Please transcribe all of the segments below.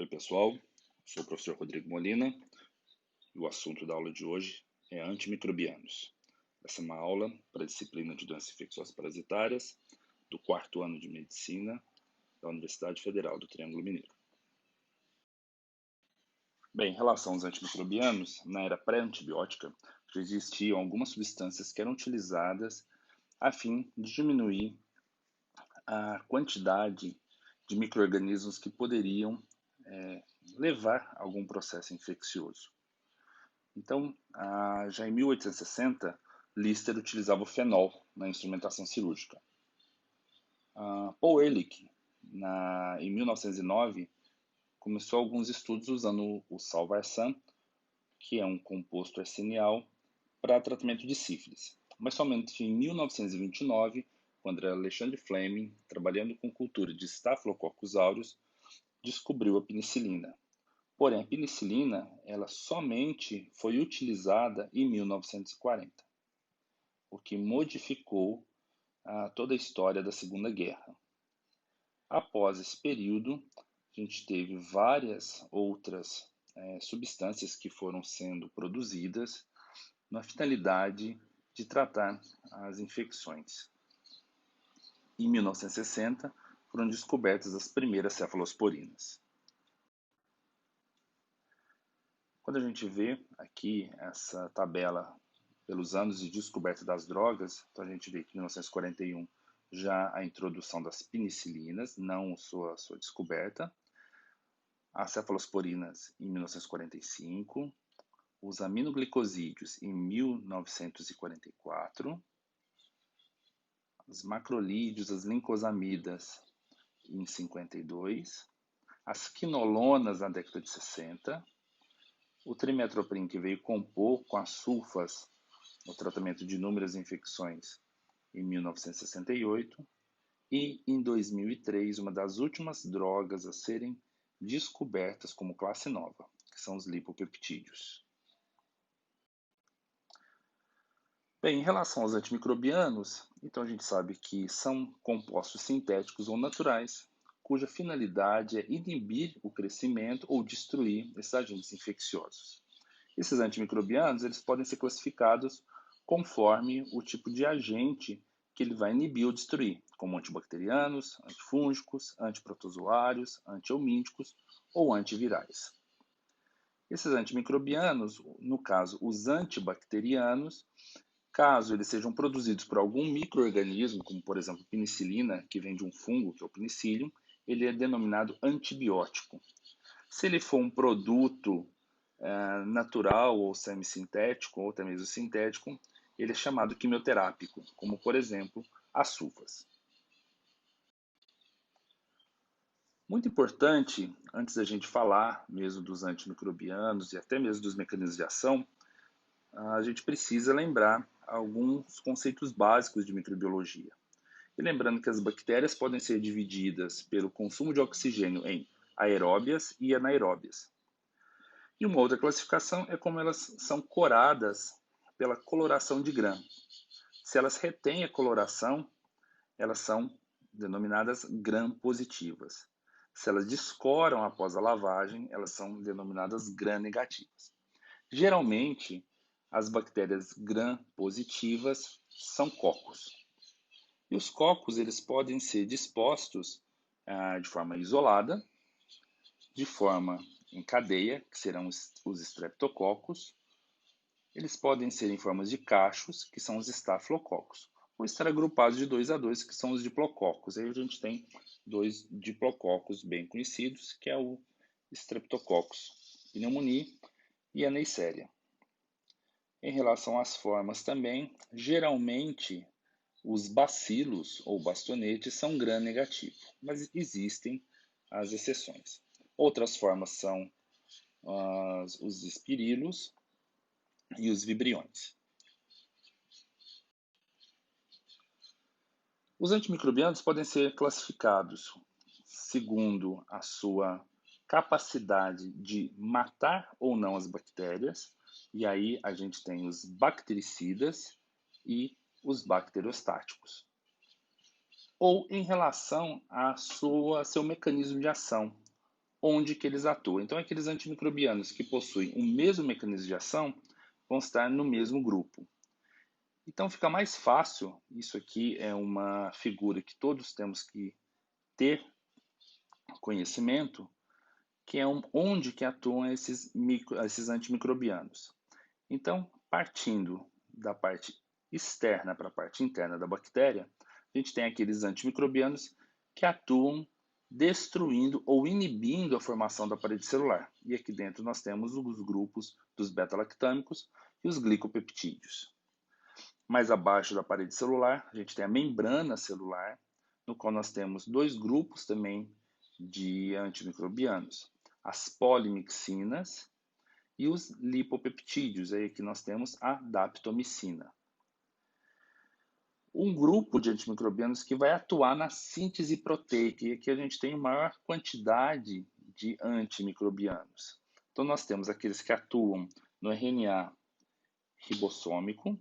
Oi, pessoal. Sou o professor Rodrigo Molina e o assunto da aula de hoje é antimicrobianos. Essa é uma aula para a disciplina de doenças infecciosas parasitárias do quarto ano de medicina da Universidade Federal do Triângulo Mineiro. Bem, em relação aos antimicrobianos, na era pré-antibiótica já existiam algumas substâncias que eram utilizadas a fim de diminuir a quantidade de micro-organismos que poderiam levar a algum processo infeccioso. Então, já em 1860, Lister utilizava o fenol na instrumentação cirúrgica. Paul Ehrlich, em 1909, começou alguns estudos usando o salvarsan, que é um composto arsenial, para tratamento de sífilis. Mas somente em 1929, quando Alexandre Fleming, trabalhando com cultura de Staphylococcus aureus, descobriu a penicilina. Porém, a penicilina ela somente foi utilizada em 1940, o que modificou toda a história da Segunda Guerra. Após esse período, a gente teve várias outras substâncias que foram sendo produzidas na finalidade de tratar as infecções. Em 1960, foram descobertas as primeiras cefalosporinas. Quando a gente vê aqui essa tabela pelos anos de descoberta das drogas, então a gente vê que em 1941 já a introdução das penicilinas, não sua descoberta, as cefalosporinas em 1945, os aminoglicosídeos em 1944, os macrolídeos, as lincosamidas em 52, as quinolonas na década de 60, o trimetoprim que veio compor com as sulfas no tratamento de inúmeras infecções em 1968 e em 2003 uma das últimas drogas a serem descobertas como classe nova, que são os lipopeptídeos. Bem, em relação aos antimicrobianos, então a gente sabe que são compostos sintéticos ou naturais, cuja finalidade é inibir o crescimento ou destruir esses agentes infecciosos. Esses antimicrobianos eles podem ser classificados conforme o tipo de agente que ele vai inibir ou destruir, como antibacterianos, antifúngicos, antiprotozoários, antihelmínticos ou antivirais. Esses antimicrobianos, no caso os antibacterianos, caso eles sejam produzidos por algum micro-organismo, como por exemplo penicilina, que vem de um fungo, que é o penicillium, ele é denominado antibiótico. Se ele for um produto natural ou semissintético, ou até mesmo sintético, ele é chamado quimioterápico, como por exemplo as sulfas. Muito importante, antes da gente falar mesmo dos antimicrobianos e até mesmo dos mecanismos de ação, a gente precisa lembrar alguns conceitos básicos de microbiologia. E lembrando que as bactérias podem ser divididas pelo consumo de oxigênio em aeróbias e anaeróbias. E uma outra classificação é como elas são coradas pela coloração de Gram. Se elas retêm a coloração, elas são denominadas gram-positivas. Se elas descoram após a lavagem, elas são denominadas gram-negativas. Geralmente, as bactérias gram-positivas são cocos. E os cocos eles podem ser dispostos de forma isolada, de forma em cadeia, que serão os streptococos. Eles podem ser em formas de cachos, que são os estafilococos, ou estar agrupados de 2 a 2, que são os diplococos. Aí a gente tem dois diplococos bem conhecidos, que é o Streptococcus pneumoniae e a Neisseria. Em relação às formas também, geralmente os bacilos ou bastonetes são gram-negativo, mas existem as exceções. Outras formas são os espirilos e os vibriões. Os antimicrobianos podem ser classificados segundo a sua capacidade de matar ou não as bactérias, e aí a gente tem os bactericidas e os bacterostáticos. Ou em relação a seu mecanismo de ação, onde que eles atuam. Então, aqueles antimicrobianos que possuem o mesmo mecanismo de ação vão estar no mesmo grupo. Então, fica mais fácil, isso aqui é uma figura que todos temos que ter conhecimento, que é onde que atuam esses antimicrobianos. Então, partindo da parte externa para a parte interna da bactéria, a gente tem aqueles antimicrobianos que atuam destruindo ou inibindo a formação da parede celular. E aqui dentro nós temos os grupos dos beta-lactâmicos e os glicopeptídeos. Mais abaixo da parede celular, a gente tem a membrana celular, no qual nós temos dois grupos também de antimicrobianos, as polimixinas e os lipopeptídeos. Aí aqui nós temos a daptomicina. Um grupo de antimicrobianos que vai atuar na síntese proteica, e aqui a gente tem maior quantidade de antimicrobianos. Então nós temos aqueles que atuam no RNA ribossômico,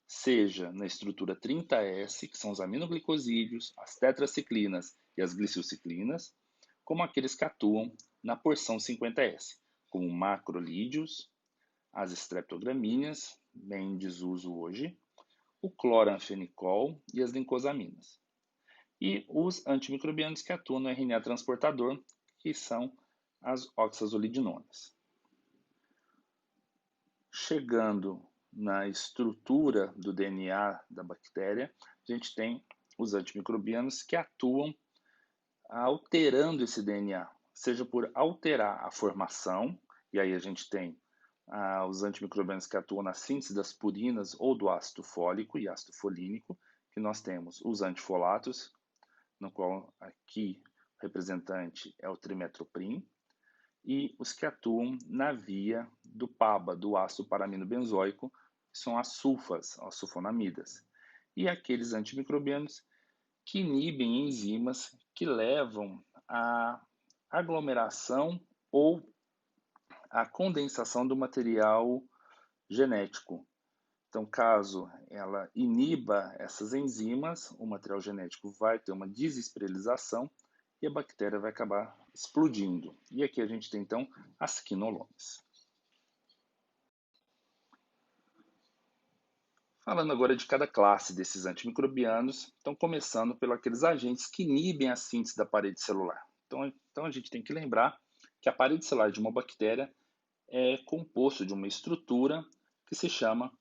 seja na estrutura 30S, que são os aminoglicosídeos, as tetraciclinas e as glicilciclinas, como aqueles que atuam na porção 50S, como macrolídeos, as streptogramíneas, bem em desuso hoje, o cloranfenicol e as lincosaminas. E os antimicrobianos que atuam no RNA transportador, que são as oxazolidinonas. Chegando na estrutura do DNA da bactéria, a gente tem os antimicrobianos que atuam alterando esse DNA, seja por alterar a formação, e aí a gente tem os antimicrobianos que atuam na síntese das purinas ou do ácido fólico e ácido folínico, que nós temos os antifolatos, no qual aqui o representante é o trimetoprim, e os que atuam na via do PABA, do ácido paraminobenzoico, que são as sulfas, as sulfonamidas. E aqueles antimicrobianos que inibem enzimas que levam à aglomeração ou à condensação do material genético. Então, caso ela iniba essas enzimas, o material genético vai ter uma desesterilização e a bactéria vai acabar explodindo. E aqui a gente tem, então, as quinolones. Falando agora de cada classe desses antimicrobianos, então começando pelos aqueles agentes que inibem a síntese da parede celular. Então a gente tem que lembrar que a parede celular de uma bactéria é composto de uma estrutura que se chama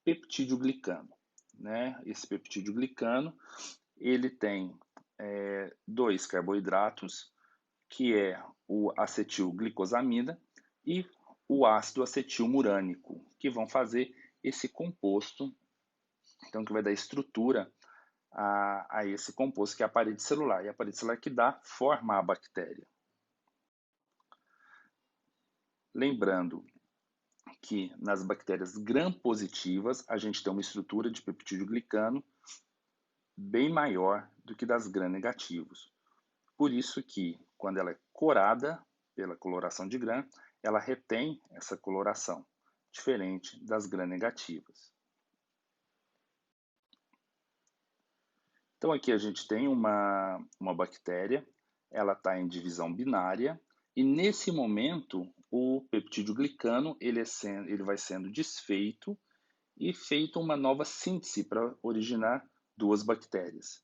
peptídeo-glicano. Né? Esse peptídeo-glicano ele tem dois carboidratos, que é o acetilglicosamida e o ácido acetilmurânico, que vão fazer esse composto, então que vai dar estrutura a esse composto, que é a parede celular, e a parede celular que dá forma à bactéria. Lembrando que nas bactérias gram-positivas a gente tem uma estrutura de peptídeo-glicano bem maior do que das gram-negativos. Por isso que, quando ela é corada pela coloração de gram, ela retém essa coloração, diferente das gram-negativas. Então aqui a gente tem uma bactéria, ela está em divisão binária, e nesse momento o peptídeo-glicano ele vai sendo desfeito e feita uma nova síntese para originar duas bactérias.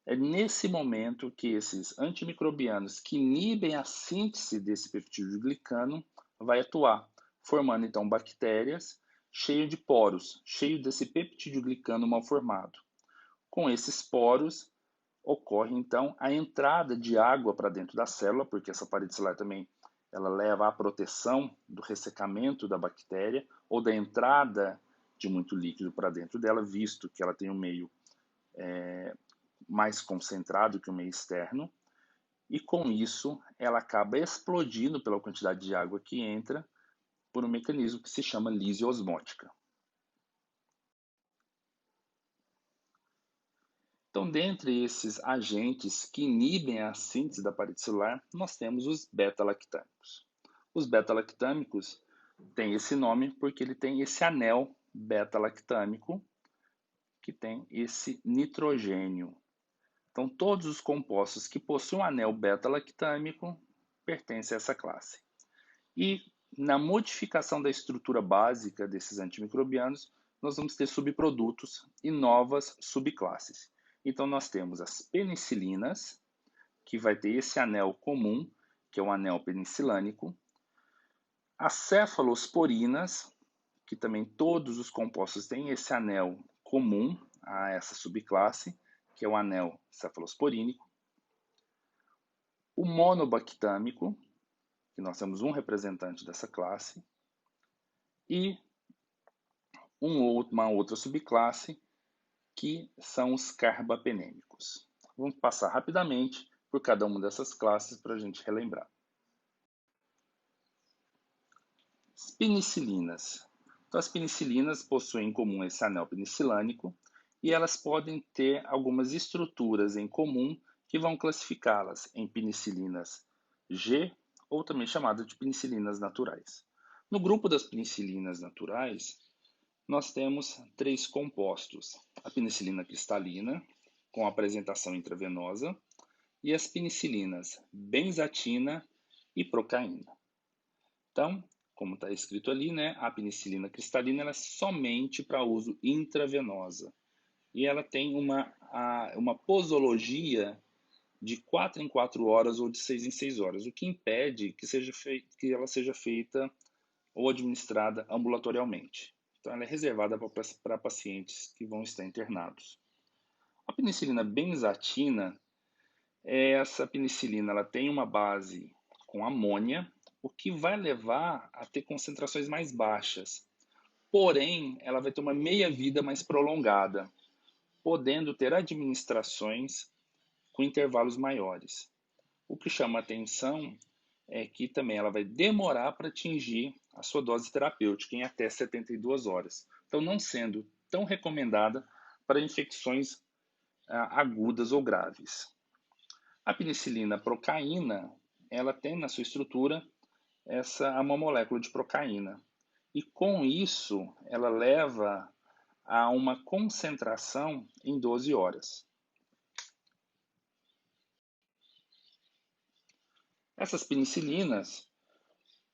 É nesse momento que esses antimicrobianos que inibem a síntese desse peptídeo-glicano vai atuar, formando então bactérias cheias de poros, cheio desse peptídeo-glicano mal formado. Com esses poros ocorre então a entrada de água para dentro da célula, porque essa parede celular também ela leva à proteção do ressecamento da bactéria ou da entrada de muito líquido para dentro dela, visto que ela tem um meio mais concentrado que o meio externo, e com isso ela acaba explodindo pela quantidade de água que entra por um mecanismo que se chama lise osmótica. Então, dentre esses agentes que inibem a síntese da parede celular, nós temos os beta-lactâmicos. Os beta-lactâmicos têm esse nome porque ele tem esse anel beta-lactâmico que tem esse nitrogênio. Então, todos os compostos que possuem um anel beta-lactâmico pertence a essa classe. E na modificação da estrutura básica desses antimicrobianos, nós vamos ter subprodutos e novas subclasses. Então, nós temos as penicilinas, que vai ter esse anel comum, que é o anel penicilânico, as cefalosporinas, que também todos os compostos têm esse anel comum a essa subclasse, que é o anel cefalosporínico, o monobactâmico, que nós temos um representante dessa classe, e uma outra subclasse, que são os carbapenêmicos. Vamos passar rapidamente por cada uma dessas classes para a gente relembrar. As penicilinas. Então, as penicilinas possuem em comum esse anel penicilânico e elas podem ter algumas estruturas em comum que vão classificá-las em penicilinas G, ou também chamada de penicilinas naturais. No grupo das penicilinas naturais, nós temos três compostos: a penicilina cristalina, com apresentação intravenosa, e as penicilinas benzatina e procaína. Então, como está escrito ali, né, a penicilina cristalina ela é somente para uso intravenosa. E ela tem uma posologia de 4 em 4 horas ou de 6 em 6 horas, o que impede que ela seja feita ou administrada ambulatorialmente. Então, ela é reservada para pacientes que vão estar internados. A penicilina benzatina, essa penicilina ela tem uma base com amônia, o que vai levar a ter concentrações mais baixas. Porém, ela vai ter uma meia-vida mais prolongada, podendo ter administrações com intervalos maiores. O que chama atenção é que também ela vai demorar para atingir a sua dose terapêutica em até 72 horas. Então, não sendo tão recomendada para infecções agudas ou graves. A penicilina procaína, ela tem na sua estrutura uma molécula de procaína. E com isso, ela leva a uma concentração em 12 horas. Essas penicilinas,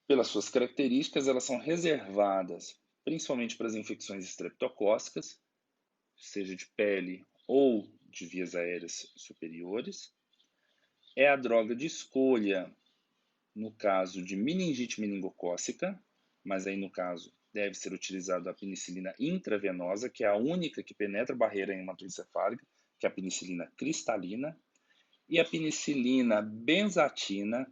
pelas suas características, elas são reservadas principalmente para as infecções estreptocócicas, seja de pele ou de vias aéreas superiores. É a droga de escolha no caso de meningite meningocócica, mas aí no caso deve ser utilizada a penicilina intravenosa, que é a única que penetra a barreira hematoencefálica, que é a penicilina cristalina, e a penicilina benzatina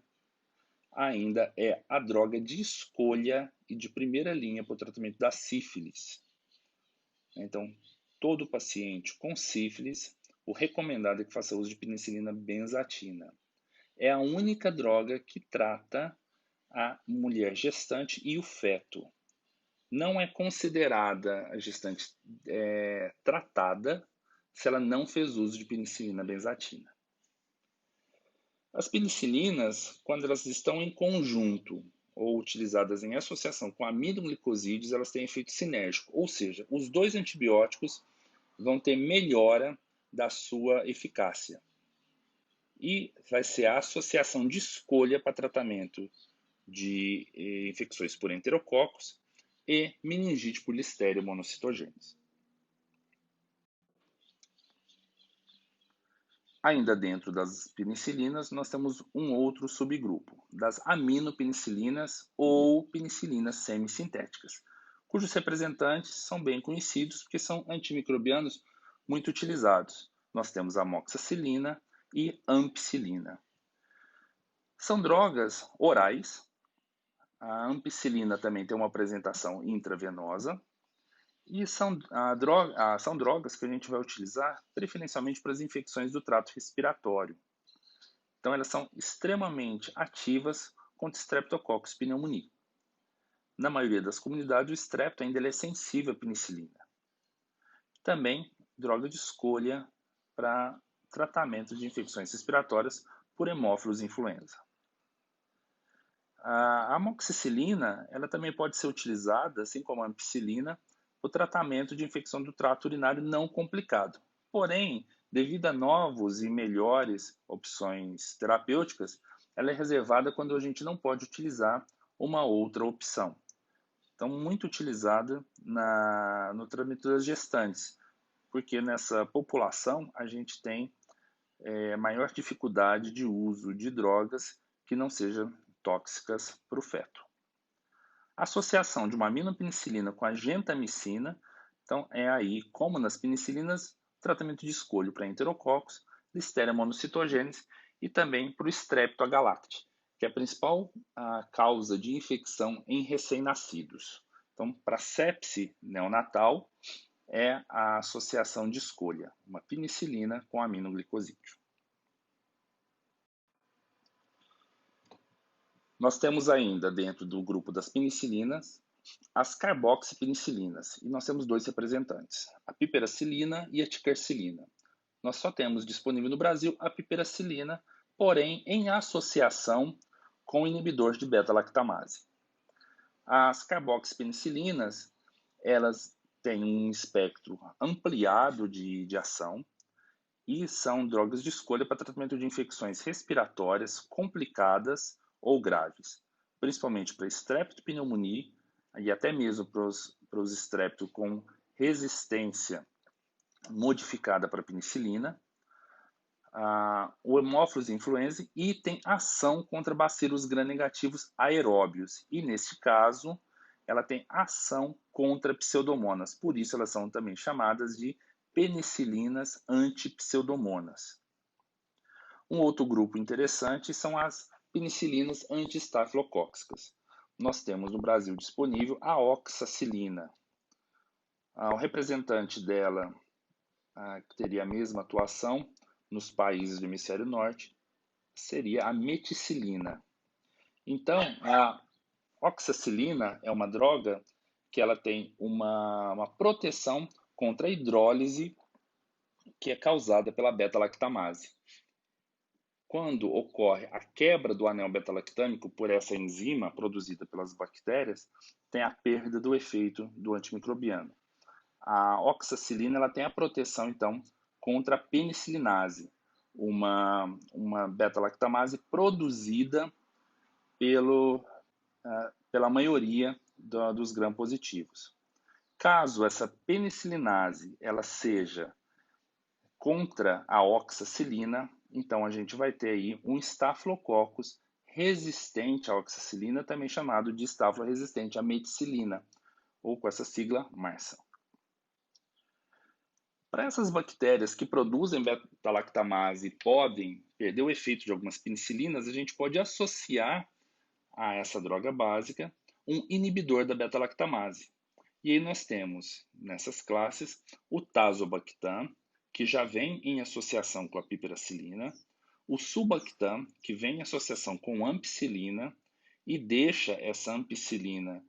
ainda é a droga de escolha e de primeira linha para o tratamento da sífilis. Então, todo paciente com sífilis, o recomendado é que faça uso de penicilina benzatina. É a única droga que trata a mulher gestante e o feto. Não é considerada a gestante tratada se ela não fez uso de penicilina benzatina. As penicilinas, quando elas estão em conjunto ou utilizadas em associação com aminoglicosídeos, elas têm efeito sinérgico, ou seja, os dois antibióticos vão ter melhora da sua eficácia. E vai ser a associação de escolha para tratamento de infecções por enterococos e meningite por Listeria monocitogênese. Ainda dentro das penicilinas, nós temos um outro subgrupo, das aminopenicilinas ou penicilinas semissintéticas, cujos representantes são bem conhecidos porque são antimicrobianos muito utilizados. Nós temos a amoxicilina e ampicilina. São drogas orais. A ampicilina também tem uma apresentação intravenosa. E são drogas que a gente vai utilizar preferencialmente para as infecções do trato respiratório. Então, elas são extremamente ativas contra Streptococcus pneumoniae. Na maioria das comunidades, o estrepto ainda é sensível à penicilina. Também, droga de escolha para tratamento de infecções respiratórias por hemófilos influenza. A amoxicilina ela também pode ser utilizada, assim como a ampicilina, o tratamento de infecção do trato urinário não complicado. Porém, devido a novos e melhores opções terapêuticas, ela é reservada quando a gente não pode utilizar uma outra opção. Então, muito utilizada no tratamento das gestantes, porque nessa população a gente tem maior dificuldade de uso de drogas que não sejam tóxicas para o feto. A associação de uma aminopenicilina com a gentamicina, então é aí, como nas penicilinas, tratamento de escolha para enterococos, Listeria monocytogenes e também para o Strepto agalacti, que é a principal causa de infecção em recém-nascidos. Então, para sepse neonatal, é a associação de escolha, uma penicilina com aminoglicosídeo. Nós temos ainda, dentro do grupo das penicilinas, as carboxipenicilinas, e nós temos dois representantes, a piperacilina e a ticarcilina. Nós só temos disponível no Brasil a piperacilina, porém em associação com o inibidor de beta-lactamase. As carboxipenicilinas, elas têm um espectro ampliado de ação e são drogas de escolha para tratamento de infecções respiratórias complicadas ou graves, principalmente para streptopneumonia e até mesmo para os strepto com resistência modificada para penicilina, o Haemophilus influenzae e tem ação contra bacilos gram-negativos aeróbios. E neste caso, ela tem ação contra pseudomonas. Por isso, elas são também chamadas de penicilinas antipseudomonas. Um outro grupo interessante são as penicilinas anti-estafilocóccicas. Nós temos no Brasil disponível a oxacilina. O representante dela, que teria a mesma atuação nos países do hemisfério norte, seria a meticilina. Então, a oxacilina é uma droga que ela tem uma proteção contra a hidrólise que é causada pela beta-lactamase. Quando ocorre a quebra do anel beta-lactâmico por essa enzima produzida pelas bactérias, tem a perda do efeito do antimicrobiano. A oxacilina ela tem a proteção, então, contra a penicilinase, uma beta-lactamase produzida pela maioria dos gram-positivos. Caso essa penicilinase ela seja contra a oxacilina, então a gente vai ter aí um Staphylococcus resistente à oxacilina, também chamado de Staphylo resistente à meticilina, ou com essa sigla MARSA. Para essas bactérias que produzem beta-lactamase e podem perder o efeito de algumas penicilinas, a gente pode associar a essa droga básica um inibidor da beta-lactamase. E aí nós temos, nessas classes, o tazobactam, que já vem em associação com a piperacilina, o sulbactam, que vem em associação com ampicilina e deixa essa ampicilina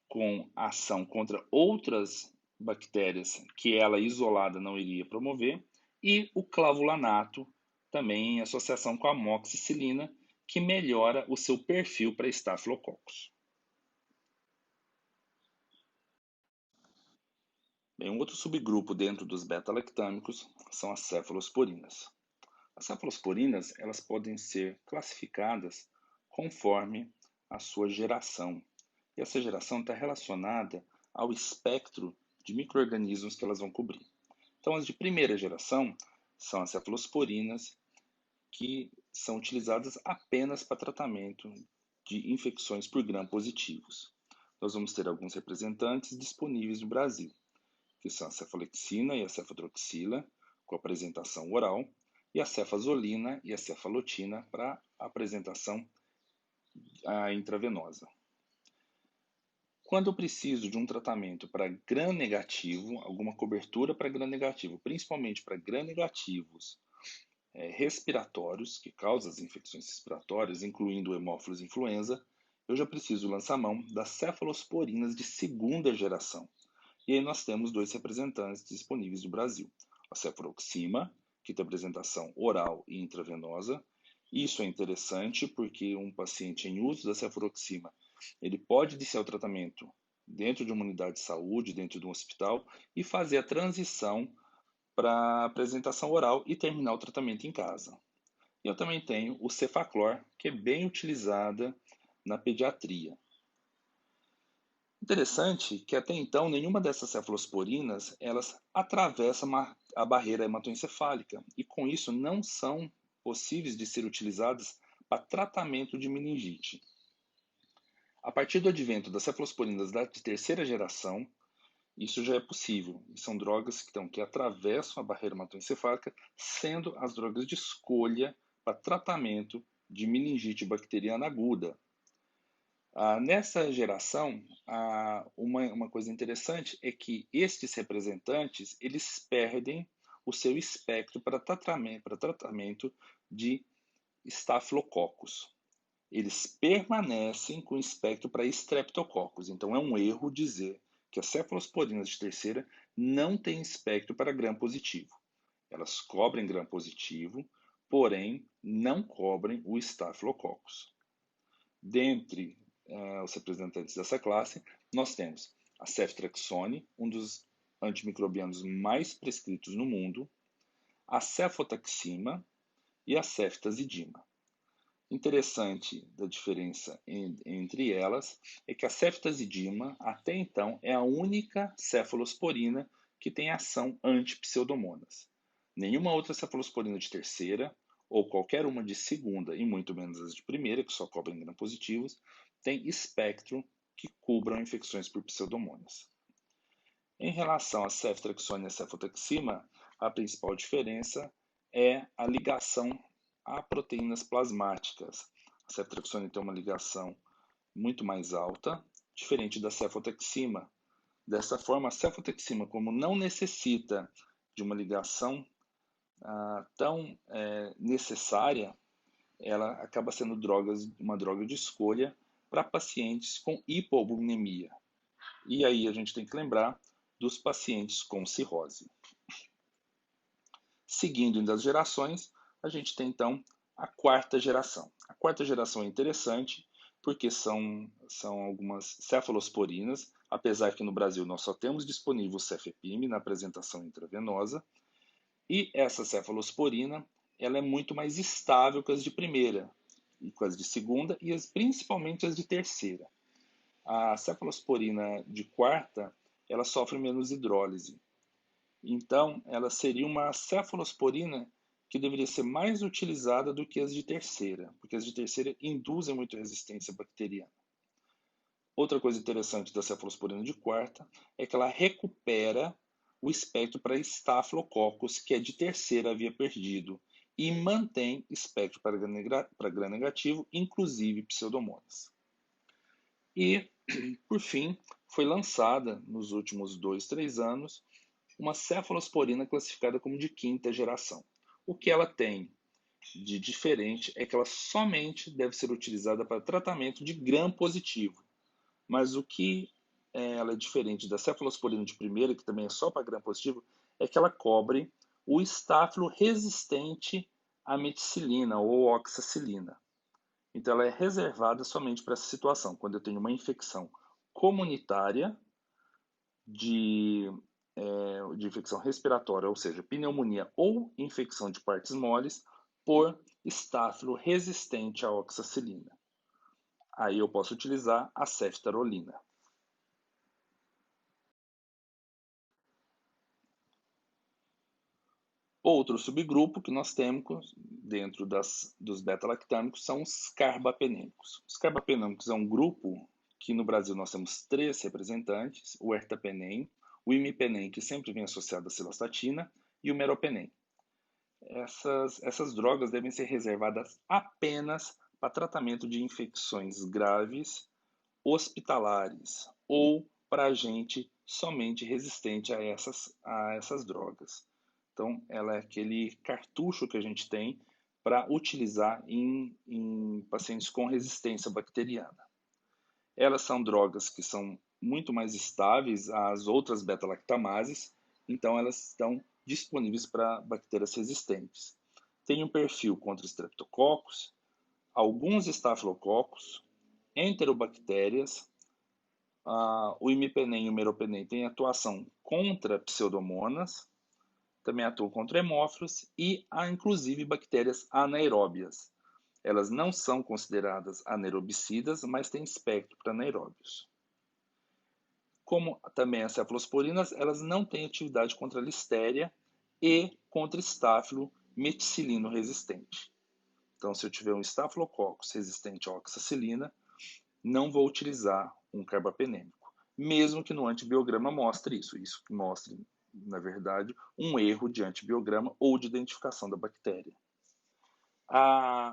com ação contra outras bactérias que ela isolada não iria promover, e o clavulanato, também em associação com a amoxicilina, que melhora o seu perfil para Staphylococcus. Bem, um outro subgrupo dentro dos beta-lactâmicos são as cefalosporinas. As cefalosporinas elas podem ser classificadas conforme a sua geração. E essa geração está relacionada ao espectro de micro-organismos que elas vão cobrir. Então, as de primeira geração são as cefalosporinas, que são utilizadas apenas para tratamento de infecções por gram-positivos. Nós vamos ter alguns representantes disponíveis no Brasil, que são a cefalexina e a cefadroxila, com apresentação oral, e a cefazolina e a cefalotina para apresentação intravenosa. Quando eu preciso de um tratamento para gram-negativo, alguma cobertura para gram-negativo, principalmente para gram-negativos respiratórios, que causam as infecções respiratórias, incluindo o Haemophilus influenza, eu já preciso lançar mão das cefalosporinas de segunda geração. E aí nós temos dois representantes disponíveis no Brasil. A cefuroxima, que tem apresentação oral e intravenosa. Isso é interessante porque um paciente em uso da cefuroxima, ele pode iniciar o tratamento dentro de uma unidade de saúde, dentro de um hospital, e fazer a transição para a apresentação oral e terminar o tratamento em casa. E eu também tenho o Cefaclor, que é bem utilizada na pediatria. Interessante que até então nenhuma dessas cefalosporinas elas atravessa a barreira hematoencefálica e com isso não são possíveis de ser utilizadas para tratamento de meningite. A partir do advento das cefalosporinas de terceira geração, isso já é possível. E são drogas que atravessam a barreira hematoencefálica, sendo as drogas de escolha para tratamento de meningite bacteriana aguda. Nessa geração, uma coisa interessante é que estes representantes eles perdem o seu espectro para tratamento de estafilococcus. Eles permanecem com espectro para estreptococcus. Então é um erro dizer que as cefalosporinas de terceira não têm espectro para gram positivo. Elas cobrem gram positivo, porém não cobrem o estafilococcus. Dentre os representantes dessa classe, nós temos a ceftriaxone, um dos antimicrobianos mais prescritos no mundo, a cefotaxima e a ceftazidima. Interessante da diferença entre elas é que a ceftazidima, até então, é a única cefalosporina que tem ação anti-pseudomonas. Nenhuma outra cefalosporina de terceira, ou qualquer uma de segunda, e muito menos as de primeira, que só cobrem gram-positivos, tem espectro que cubram infecções por pseudomonas. Em relação a ceftriaxone e a cefotaxima, a principal diferença é a ligação a proteínas plasmáticas. A ceftriaxone tem uma ligação muito mais alta, diferente da cefotaxima. Dessa forma, a cefotaxima, como não necessita de uma ligação tão necessária, ela acaba sendo uma droga de escolha para pacientes com hipoalbuminemia. E aí a gente tem que lembrar dos pacientes com cirrose. Seguindo das gerações, a gente tem então a quarta geração. A quarta geração é interessante porque são algumas cefalosporinas, apesar que no Brasil nós só temos disponível o cefepime na apresentação intravenosa, e essa cefalosporina ela é muito mais estável que as de primeira, e com as de segunda e principalmente as de terceira. A cefalosporina de quarta ela sofre menos hidrólise. Então, ela seria uma cefalosporina que deveria ser mais utilizada do que as de terceira, porque as de terceira induzem muito resistência bacteriana. Outra coisa interessante da cefalosporina de quarta é que ela recupera o espectro para Staphylococcus, que é de terceira havia perdido, e mantém espectro para gram negativo, inclusive pseudomonas. E, por fim, foi lançada nos últimos 2, 3 anos uma cefalosporina classificada como de quinta geração. O que ela tem de diferente é que ela somente deve ser utilizada para tratamento de gram positivo. Mas o que ela é diferente da cefalosporina de primeira, que também é só para gram positivo, é que ela cobre o estáfilo resistente à meticilina ou oxacilina. Então ela é reservada somente para essa situação, quando eu tenho uma infecção comunitária de infecção respiratória, ou seja, pneumonia ou infecção de partes moles, por estáfilo resistente à oxacilina. Aí eu posso utilizar a ceftarolina. Outro subgrupo que nós temos dentro dos beta-lactâmicos são os carbapenêmicos. Os carbapenêmicos é um grupo que no Brasil nós temos 3 representantes, o ertapenem, o imipenem, que sempre vem associado à cilastatina, e o meropenem. Essas drogas devem ser reservadas apenas para tratamento de infecções graves, hospitalares, ou para gente somente resistente a essas drogas. Então, ela é aquele cartucho que a gente tem para utilizar em pacientes com resistência bacteriana. Elas são drogas que são muito mais estáveis às outras beta-lactamases, então elas estão disponíveis para bactérias resistentes. Tem um perfil contra streptococcus, alguns estafilococcus, enterobactérias, o imipenem e o meropenem têm atuação contra pseudomonas, também atua contra hemófilos e há inclusive bactérias anaeróbias. Elas não são consideradas anaerobicidas, mas têm espectro para anaeróbios. Como também as cefalosporinas, elas não têm atividade contra a listéria e contra estáfilo meticilino resistente. Então, se eu tiver um estafilococcus resistente à oxacilina, não vou utilizar um carbapenêmico, mesmo que no antibiograma mostre isso. Isso mostra, na verdade, um erro de antibiograma ou de identificação da bactéria.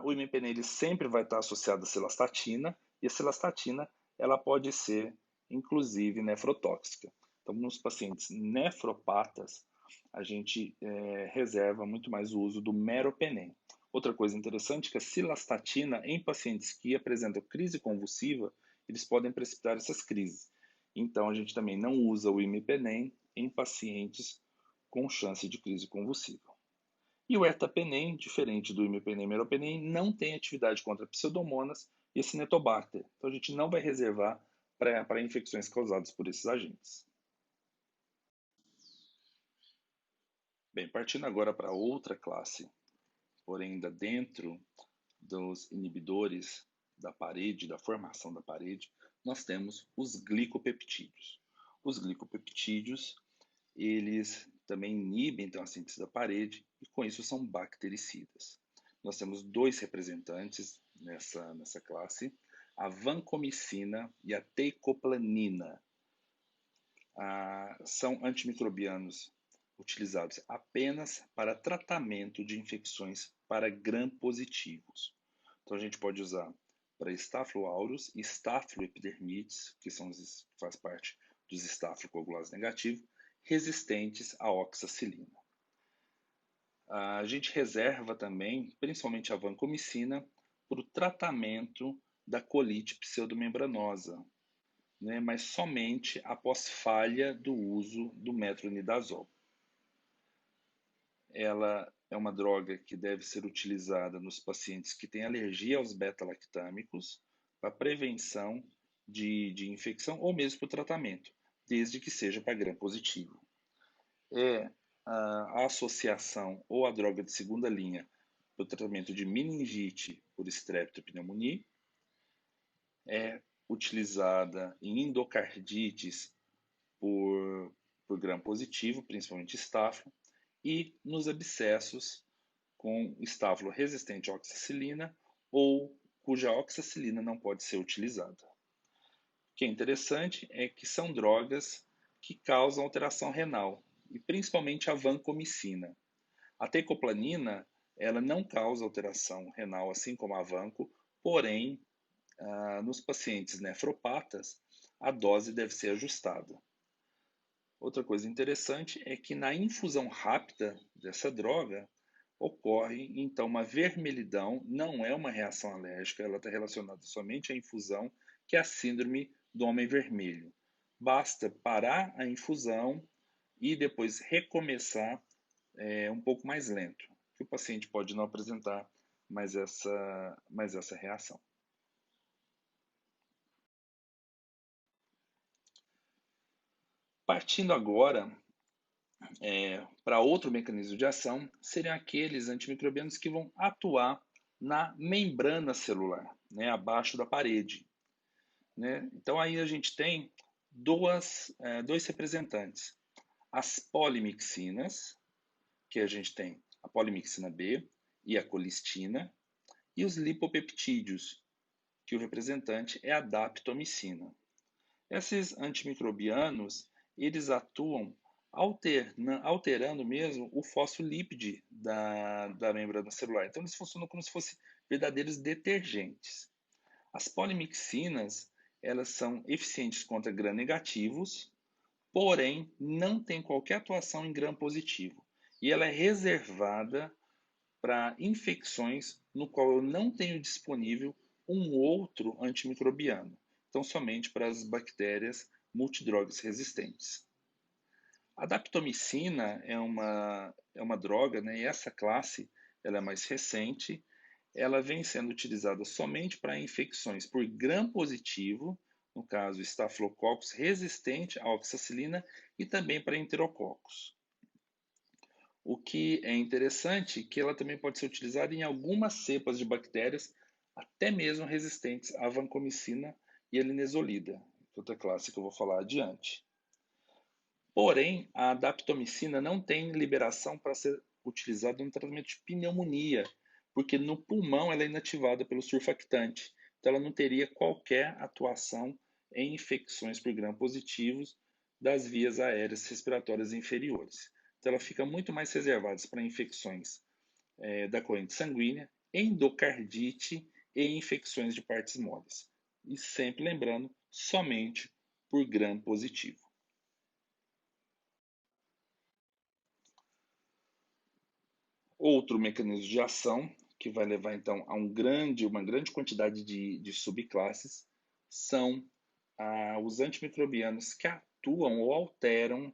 O imipenem sempre vai estar associado à cilastatina, e a cilastatina ela pode ser, inclusive, nefrotóxica. Então, nos pacientes nefropatas, a gente reserva muito mais o uso do meropenem. Outra coisa interessante é que a cilastatina, em pacientes que apresentam crise convulsiva, eles podem precipitar essas crises. Então, a gente também não usa o imipenem em pacientes com chance de crise convulsiva. E o ertapenem, diferente do imipenem e meropenem, não tem atividade contra pseudomonas e Acinetobacter. Então, a gente não vai reservar para infecções causadas por esses agentes. Bem, partindo agora para outra classe, porém ainda dentro dos inibidores da parede, da formação da parede, nós temos os glicopeptídeos. Os glicopeptídeos, eles também inibem então, a síntese da parede e com isso são bactericidas. Nós temos dois representantes nessa classe, a vancomicina e a teicoplanina. São antimicrobianos utilizados apenas para tratamento de infecções para gram-positivos. Então a gente pode usar para Staphylo aureus e Staphylo epidermidis, que faz parte dos estafilocoagulados negativos, resistentes à oxacilina. A gente reserva também, principalmente a vancomicina, para o tratamento da colite pseudomembranosa, né, mas somente após falha do uso do metronidazol. Ela é uma droga que deve ser utilizada nos pacientes que têm alergia aos beta-lactâmicos para prevenção de infecção ou mesmo para o tratamento, desde que seja para gram-positivo. A associação ou a droga de segunda linha para o tratamento de meningite por streptopneumonia, é utilizada em endocardites por gram-positivo, principalmente estáfilo, e nos abscessos com estáfilo resistente à oxacilina ou cuja oxacilina não pode ser utilizada. O que é interessante é que são drogas que causam alteração renal, e principalmente a vancomicina. A teicoplanina, ela não causa alteração renal, assim como a vanco, porém, nos pacientes nefropatas, a dose deve ser ajustada. Outra coisa interessante é que na infusão rápida dessa droga ocorre então uma vermelhidão, não é uma reação alérgica, ela está relacionada somente à infusão, que é a síndrome do homem vermelho. Basta parar a infusão e depois recomeçar um pouco mais lento, que o paciente pode não apresentar mais essa reação. Partindo agora para outro mecanismo de ação, seriam aqueles antimicrobianos que vão atuar na membrana celular, né, abaixo da parede. Né? Então aí a gente tem dois representantes. As polimixinas, que a gente tem a polimixina B e a colistina, e os lipopeptídeos, que o representante é a daptomicina. Esses antimicrobianos, eles atuam alterando mesmo o fosfolípide da membrana celular. Então, eles funcionam como se fossem verdadeiros detergentes. As polimixinas, elas são eficientes contra gram-negativos, porém, não tem qualquer atuação em gram-positivo. E ela é reservada para infecções no qual eu não tenho disponível um outro antimicrobiano. Então, somente para as bactérias multidrogas resistentes. A daptomicina é uma droga, né, e essa classe ela é mais recente. Ela vem sendo utilizada somente para infecções por gram-positivo, no caso Staphylococcus resistente à oxacilina, e também para enterococos. O que é interessante que ela também pode ser utilizada em algumas cepas de bactérias, até mesmo resistentes à vancomicina e à linezolida, outra classe que eu vou falar adiante. Porém, a daptomicina não tem liberação para ser utilizada no tratamento de pneumonia, porque no pulmão ela é inativada pelo surfactante. Então, ela não teria qualquer atuação em infecções por gram-positivos das vias aéreas respiratórias inferiores. Então, ela fica muito mais reservada para infecções da corrente sanguínea, endocardite e infecções de partes moles. E sempre lembrando, somente por gram-positivo. Outro mecanismo de ação que vai levar então a uma grande quantidade de subclasses são os antimicrobianos que atuam ou alteram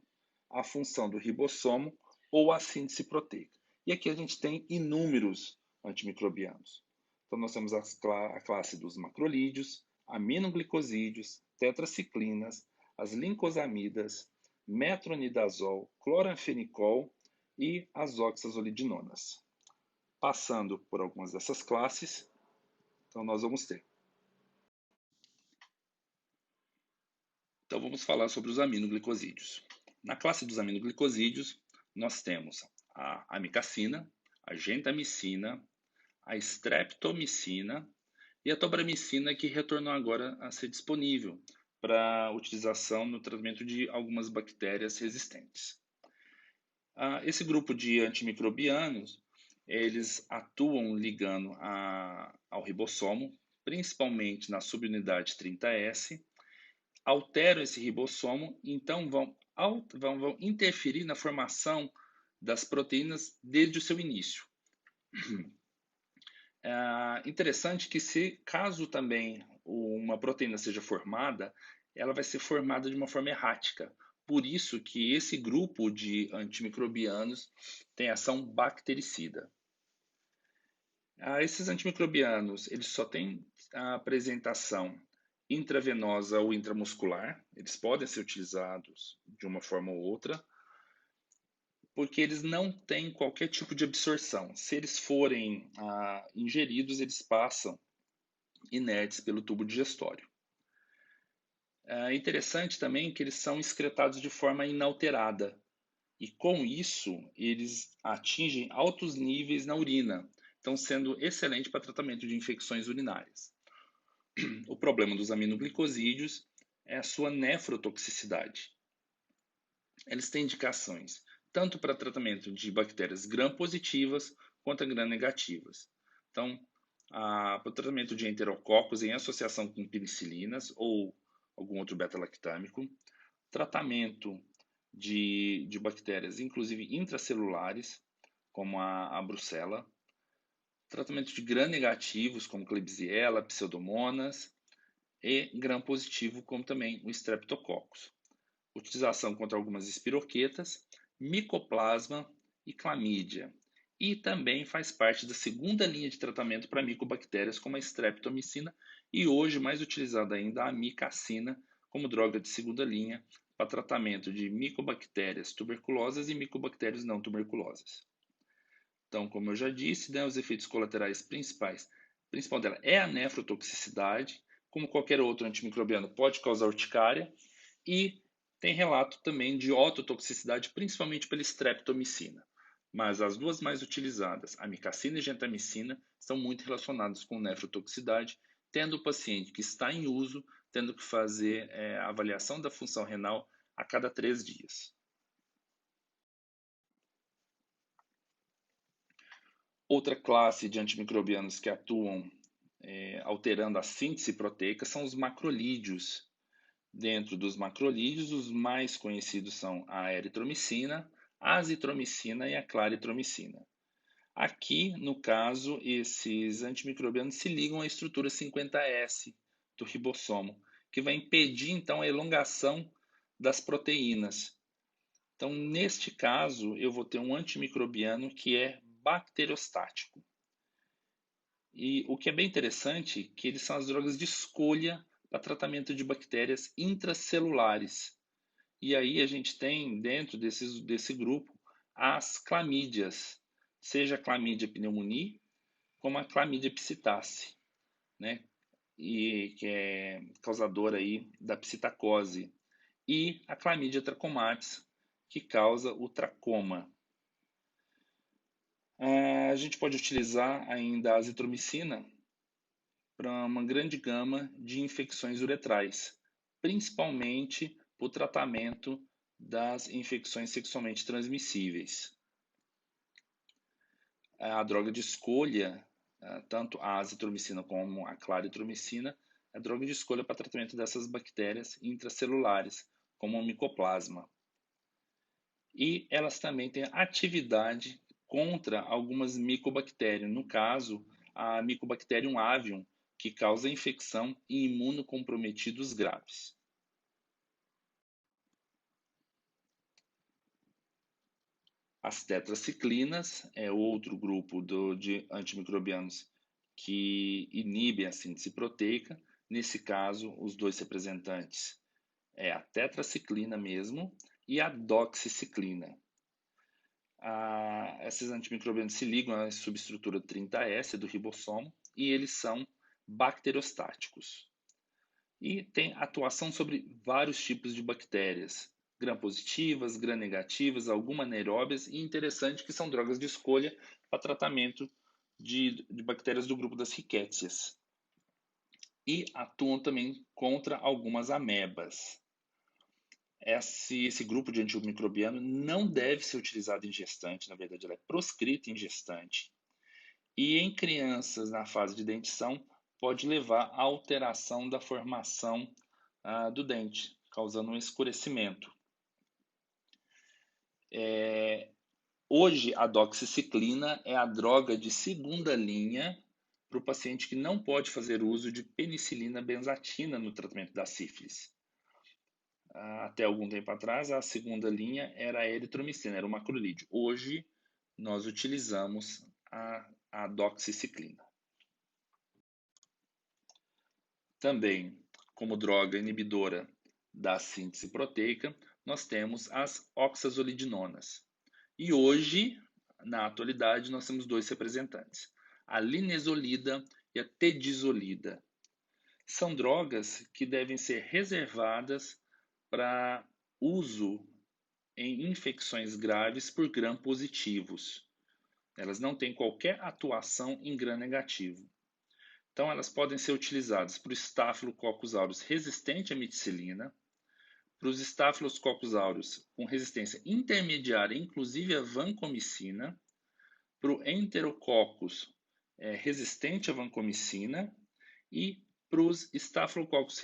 a função do ribossomo ou a síntese proteica. E aqui a gente tem inúmeros antimicrobianos. Então nós temos a classe dos macrolídeos, aminoglicosídeos, tetraciclinas, as lincosamidas, metronidazol, cloranfenicol e as oxazolidinonas. Passando por algumas dessas classes, então nós vamos ter. Então vamos falar sobre os aminoglicosídeos. Na classe dos aminoglicosídeos, nós temos a amicacina, a gentamicina, a streptomicina e a tobramicina, que retornou agora a ser disponível para utilização no tratamento de algumas bactérias resistentes. Esse grupo de antimicrobianos, eles atuam ligando ao ribossomo, principalmente na subunidade 30S, alteram esse ribossomo, então vão interferir na formação das proteínas desde o seu início. Interessante que caso também uma proteína seja formada, ela vai ser formada de uma forma errática. Por isso que esse grupo de antimicrobianos tem ação bactericida. Esses antimicrobianos, eles só têm a apresentação intravenosa ou intramuscular. Eles podem ser utilizados de uma forma ou outra, porque eles não têm qualquer tipo de absorção. Se eles forem ingeridos, eles passam inertes pelo tubo digestório. É interessante também que eles são excretados de forma inalterada, e com isso eles atingem altos níveis na urina, então sendo excelente para tratamento de infecções urinárias. O problema dos aminoglicosídeos é a sua nefrotoxicidade. Eles têm indicações tanto para tratamento de bactérias gram-positivas quanto gram-negativas. Então, para o tratamento de enterococos em associação com penicilinas ou algum outro beta-lactâmico, tratamento de bactérias, inclusive intracelulares, como a brucela, tratamento de gram-negativos, como Klebsiella, Pseudomonas, e gram-positivo, como também o Streptococcus. Utilização contra algumas espiroquetas, micoplasma e clamídia. E também faz parte da segunda linha de tratamento para micobactérias, como a streptomicina, e hoje mais utilizada ainda a amicacina, como droga de segunda linha para tratamento de micobactérias tuberculosas e micobactérias não tuberculosas. Então, como eu já disse, os efeitos colaterais principal dela é a nefrotoxicidade, como qualquer outro antimicrobiano pode causar urticária, e tem relato também de ototoxicidade, principalmente pela streptomicina. Mas as duas mais utilizadas, a amicacina e gentamicina, estão muito relacionadas com nefrotoxicidade, tendo o paciente que está em uso tendo que fazer a avaliação da função renal a cada 3 dias. Outra classe de antimicrobianos que atuam alterando a síntese proteica são os macrolídeos. Dentro dos macrolídeos, os mais conhecidos são a eritromicina, a azitromicina e a claritromicina. Aqui, no caso, esses antimicrobianos se ligam à estrutura 50S do ribossomo, que vai impedir então a elongação das proteínas. Então, neste caso, eu vou ter um antimicrobiano que é bacteriostático. E o que é bem interessante, que eles são as drogas de escolha para tratamento de bactérias intracelulares. E aí a gente tem dentro desse grupo as clamídias, seja a clamídia pneumoniae, como a clamídia psittace, né? E que é causadora aí da psitacose, e a clamídia trachomatis, que causa o tracoma. A gente pode utilizar ainda a azitromicina para uma grande gama de infecções uretrais, principalmente para o tratamento das infecções sexualmente transmissíveis. A droga de escolha, tanto a azitromicina como a claritromicina, é a droga de escolha para tratamento dessas bactérias intracelulares, como o micoplasma. E elas também têm atividade contra algumas micobactérias, no caso, a Mycobacterium avium, que causa infecção em imunocomprometidos graves. As tetraciclinas é outro grupo de antimicrobianos que inibem a síntese proteica. Nesse caso, os dois representantes é a tetraciclina mesmo e a doxiciclina. Esses antimicrobianos se ligam à subestrutura 30S do ribossomo e eles são bacteriostáticos. E tem atuação sobre vários tipos de bactérias, gram-positivas, gram-negativas, algumas anaeróbias, e interessante que são drogas de escolha para tratamento de bactérias do grupo das rickétsias. E atuam também contra algumas amebas. Esse grupo de antimicrobiano não deve ser utilizado em gestante, na verdade ela é proscrita em gestante. E em crianças na fase de dentição pode levar à alteração da formação do dente, causando um escurecimento. Hoje, a doxiciclina é a droga de segunda linha para o paciente que não pode fazer uso de penicilina benzatina no tratamento da sífilis. Até algum tempo atrás, a segunda linha era a eritromicina, era o macrolídeo. Hoje, nós utilizamos a doxiciclina. Também, como droga inibidora da síntese proteica, nós temos as oxazolidinonas. E hoje, na atualidade, nós temos dois representantes, a linezolida e a tedizolida. São drogas que devem ser reservadas para uso em infecções graves por gram-positivos. Elas não têm qualquer atuação em gram-negativo. Então, elas podem ser utilizadas para o Staphylococcus aureus resistente à meticilina, para os Staphylococcus aureus com resistência intermediária, inclusive à vancomicina, para o Enterococcus resistente à vancomicina e para os Staphylococcus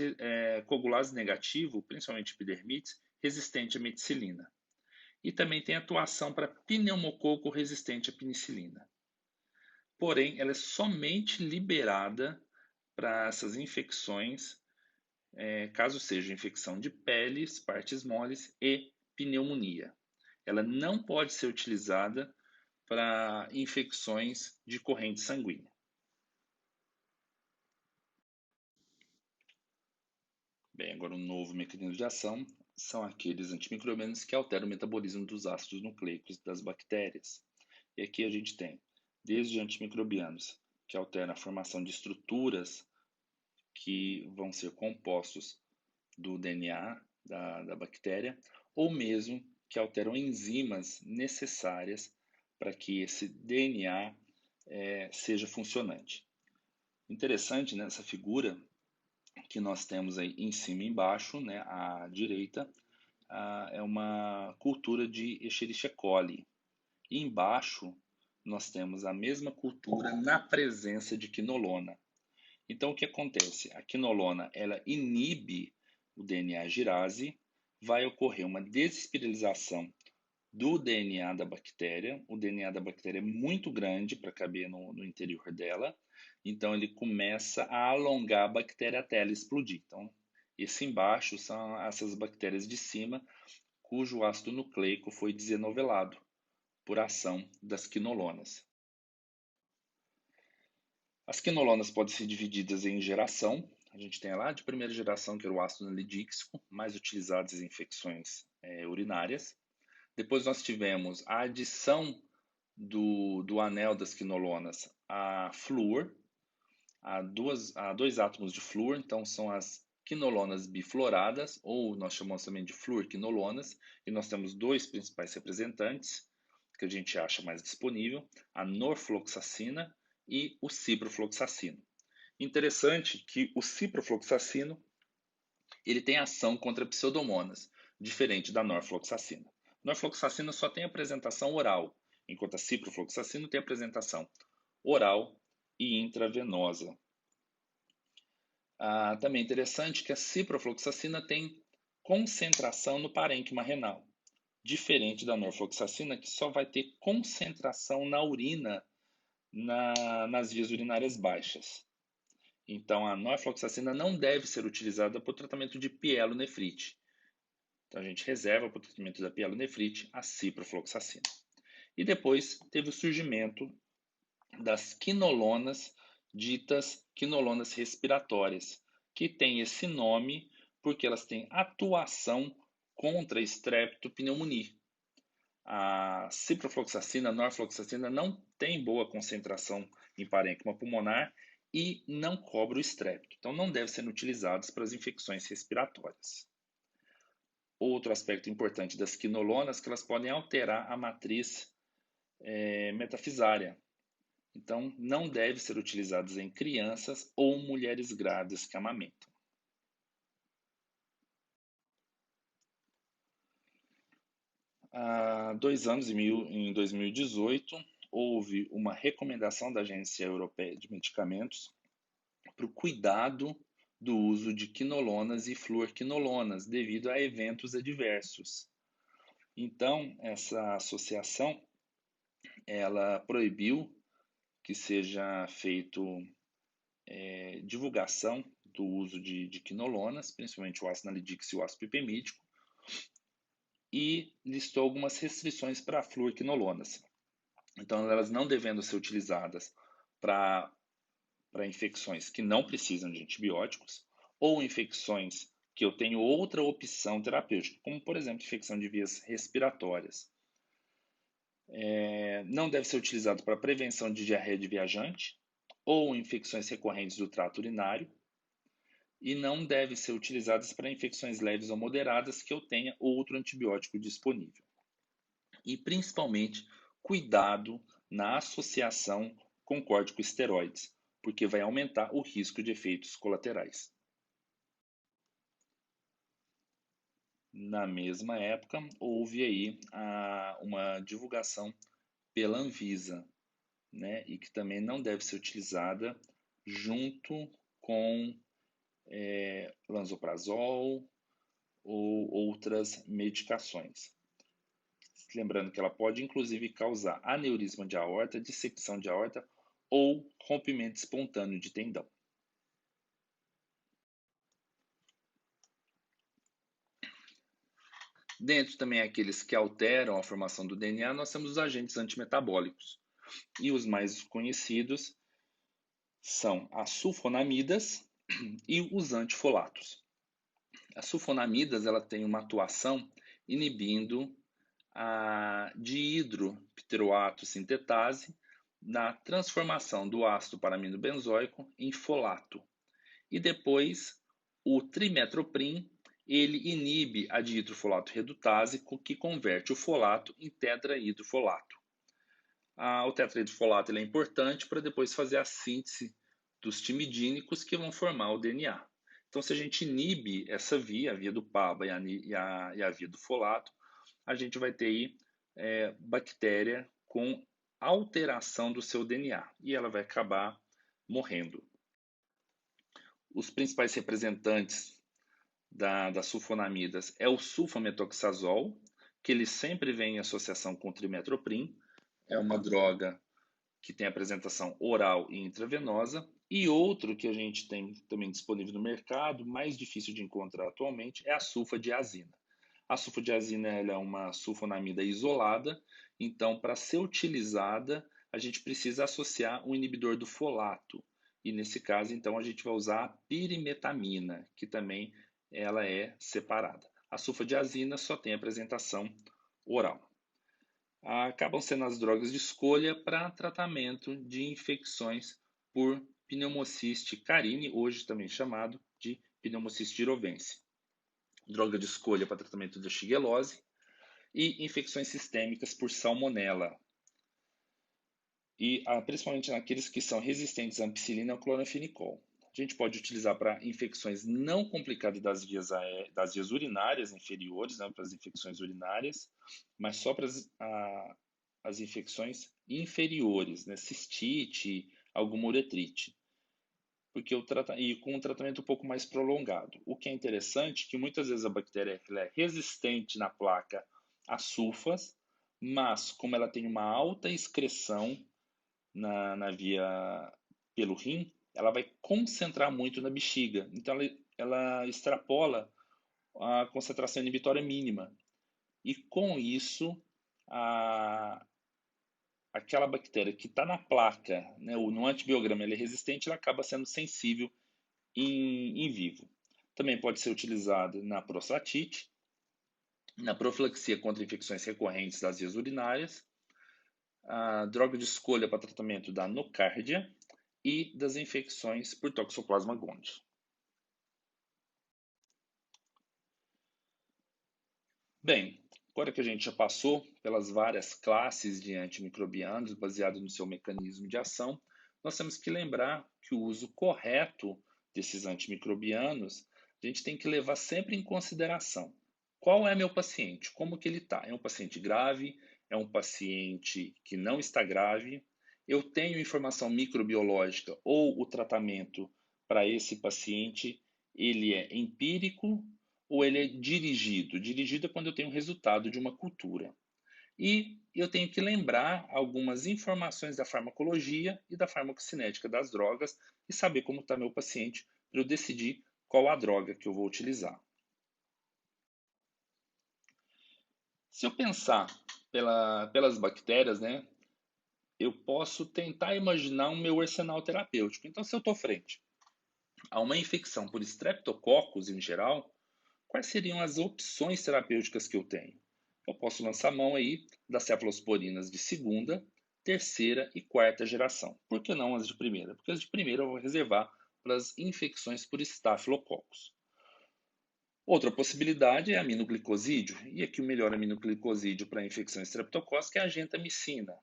coagulase negativo, principalmente epidermites, resistente à meticilina. E também tem atuação para pneumococo resistente à penicilina. Porém, ela é somente liberada para essas infecções, caso seja infecção de peles, partes moles e pneumonia. Ela não pode ser utilizada para infecções de corrente sanguínea. Bem, agora um novo mecanismo de ação são aqueles antimicrobianos que alteram o metabolismo dos ácidos nucleicos das bactérias. E aqui a gente tem desde antimicrobianos que alteram a formação de estruturas que vão ser compostos do DNA da bactéria, ou mesmo que alteram enzimas necessárias para que esse DNA seja funcionante. Interessante nessa figura que nós temos aí em cima e embaixo, né, à direita, é uma cultura de Escherichia coli. E embaixo nós temos a mesma cultura na presença de quinolona. Então o que acontece? A quinolona ela inibe o DNA girase, vai ocorrer uma desespiralização do DNA da bactéria. O DNA da bactéria é muito grande para caber no interior dela, então ele começa a alongar a bactéria até ela explodir. Então, esse embaixo são essas bactérias de cima, cujo ácido nucleico foi desenovelado por ação das quinolonas. As quinolonas podem ser divididas em geração. A gente tem lá de primeira geração, que era o ácido nalidíxico, mais utilizado em infecções urinárias. Depois nós tivemos a adição do anel das quinolonas a flúor, a dois átomos de flúor, então são as quinolonas bifluoradas, ou nós chamamos também de fluorquinolonas, e nós temos dois principais representantes que a gente acha mais disponível, a norfloxacina e o ciprofloxacino. Interessante que o ciprofloxacino ele tem ação contra pseudomonas, diferente da norfloxacina. Norfloxacina só tem apresentação oral, enquanto a ciprofloxacina tem apresentação oral e intravenosa. Também é interessante que a ciprofloxacina tem concentração no parênquima renal, diferente da norfloxacina, que só vai ter concentração na urina nas vias urinárias baixas. Então, a norfloxacina não deve ser utilizada para o tratamento de pielonefrite. Então, a gente reserva para o tratamento da pielonefrite a ciprofloxacina. E depois teve o surgimento das quinolonas, ditas quinolonas respiratórias, que tem esse nome porque elas têm atuação contra a streptopneumonia. A ciprofloxacina, a norfloxacina não tem boa concentração em parênquima pulmonar e não cobre o estrépito. Então, não devem ser utilizados para as infecções respiratórias. Outro aspecto importante das quinolonas é que elas podem alterar a matriz metafisária. Então, não devem ser utilizadas em crianças ou mulheres grávidas que amamentam. Há 2 anos, em 2018, houve uma recomendação da Agência Europeia de Medicamentos para o cuidado do uso de quinolonas e fluorquinolonas devido a eventos adversos. Então, essa associação ela proibiu que seja feito divulgação do uso de quinolonas, principalmente o ácido nalidix e o ácido pipemídico, e listou algumas restrições para fluorquinolonas. Então, elas não devendo ser utilizadas para infecções que não precisam de antibióticos ou infecções que eu tenho outra opção terapêutica, como, por exemplo, infecção de vias respiratórias. Não deve ser utilizado para prevenção de diarreia de viajante ou infecções recorrentes do trato urinário e não deve ser utilizadas para infecções leves ou moderadas que eu tenha outro antibiótico disponível. E, principalmente, cuidado na associação com corticosteroides, porque vai aumentar o risco de efeitos colaterais. Na mesma época, houve aí uma divulgação pela Anvisa, né, e que também não deve ser utilizada junto com lansoprazol ou outras medicações. Lembrando que ela pode inclusive causar aneurisma de aorta, dissecção de aorta ou rompimento espontâneo de tendão. Dentro também aqueles que alteram a formação do DNA, nós temos os agentes antimetabólicos. E os mais conhecidos são as sulfonamidas e os antifolatos. As sulfonamidas ela tem uma atuação inibindo a dihidropteroato sintetase na transformação do ácido paraminobenzoico em folato. E depois o trimetoprim ele inibe a dihidrofolato redutase, que converte o folato em tetrahidrofolato. O tetrahidrofolato ele é importante para depois fazer a síntese dos timidínicos que vão formar o DNA. Então, se a gente inibe essa via, a via do PABA e a via do folato, a gente vai ter aí bactéria com alteração do seu DNA e ela vai acabar morrendo. Os principais representantes das sulfonamidas é o sulfametoxazol, que ele sempre vem em associação com o trimetoprim, é uma droga que tem apresentação oral e intravenosa, e outro que a gente tem também disponível no mercado, mais difícil de encontrar atualmente, é a sulfadiazina. A sulfadiazina ela é uma sulfonamida isolada, então para ser utilizada, a gente precisa associar um inibidor do folato. E nesse caso, então, a gente vai usar a pirimetamina, que também ela é separada. A sulfadiazina só tem apresentação oral. Acabam sendo as drogas de escolha para tratamento de infecções por pneumociste carine, hoje também chamado de pneumociste girovense. Droga de escolha para tratamento de shigellose e infecções sistêmicas por salmonela. E principalmente naqueles que são resistentes à ampicilina ou cloranfenicol. A gente pode utilizar para infecções não complicadas das vias urinárias inferiores, né, para as infecções urinárias, mas só para as infecções inferiores, né, cistite, alguma uretrite, e com um tratamento um pouco mais prolongado. O que é interessante é que muitas vezes a bactéria é resistente na placa a sulfas, mas como ela tem uma alta excreção na via pelo rim, ela vai concentrar muito na bexiga. Então, ela extrapola a concentração inibitória mínima. E com isso, aquela bactéria que está na placa, né, no antibiograma, ela é resistente, ela acaba sendo sensível em vivo. Também pode ser utilizado na prostatite, na profilaxia contra infecções recorrentes das vias urinárias, a droga de escolha para tratamento da nocardia e das infecções por Toxoplasma gondii. Bem, agora que a gente já passou pelas várias classes de antimicrobianos baseado no seu mecanismo de ação, nós temos que lembrar que o uso correto desses antimicrobianos, a gente tem que levar sempre em consideração qual é meu paciente, como que ele está. É um paciente grave? É um paciente que não está grave? Eu tenho informação microbiológica ou o tratamento para esse paciente, ele é empírico ou ele é dirigido? Dirigido é quando eu tenho resultado de uma cultura. E eu tenho que lembrar algumas informações da farmacologia e da farmacocinética das drogas e saber como está meu paciente para eu decidir qual a droga que eu vou utilizar. Se eu pensar pelas bactérias, né, eu posso tentar imaginar o meu arsenal terapêutico. Então, se eu estou frente a uma infecção por Streptococcus em geral, quais seriam as opções terapêuticas que eu tenho? Eu posso lançar mão aí das cefalosporinas de segunda, terceira e quarta geração. Por que não as de primeira? Porque as de primeira eu vou reservar para as infecções por Staphylococcus. Outra possibilidade é aminoglicosídeo, e aqui o melhor aminoglicosídeo para a infecção estreptocócica é a gentamicina.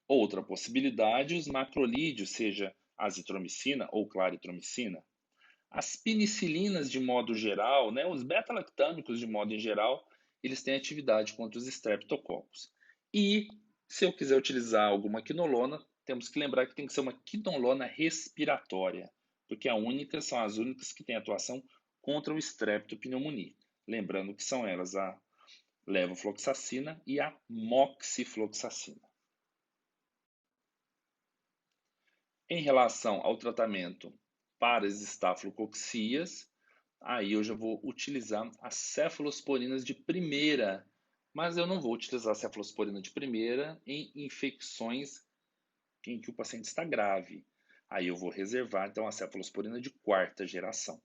Outra possibilidade, os macrolídeos, seja azitromicina ou claritromicina. As penicilinas, de modo geral, né, os beta-lactâmicos, de modo em geral, eles têm atividade contra os estreptococcus. E, se eu quiser utilizar alguma quinolona, temos que lembrar que tem que ser uma quinolona respiratória, porque são as únicas que têm atuação contra o streptopneumoniae. Lembrando que são elas a levofloxacina e a moxifloxacina. Em relação ao tratamento para as estafilococcías, aí eu já vou utilizar as cefalosporinas de primeira, mas eu não vou utilizar a cefalosporina de primeira em infecções em que o paciente está grave. Aí eu vou reservar então a cefalosporina de quarta geração.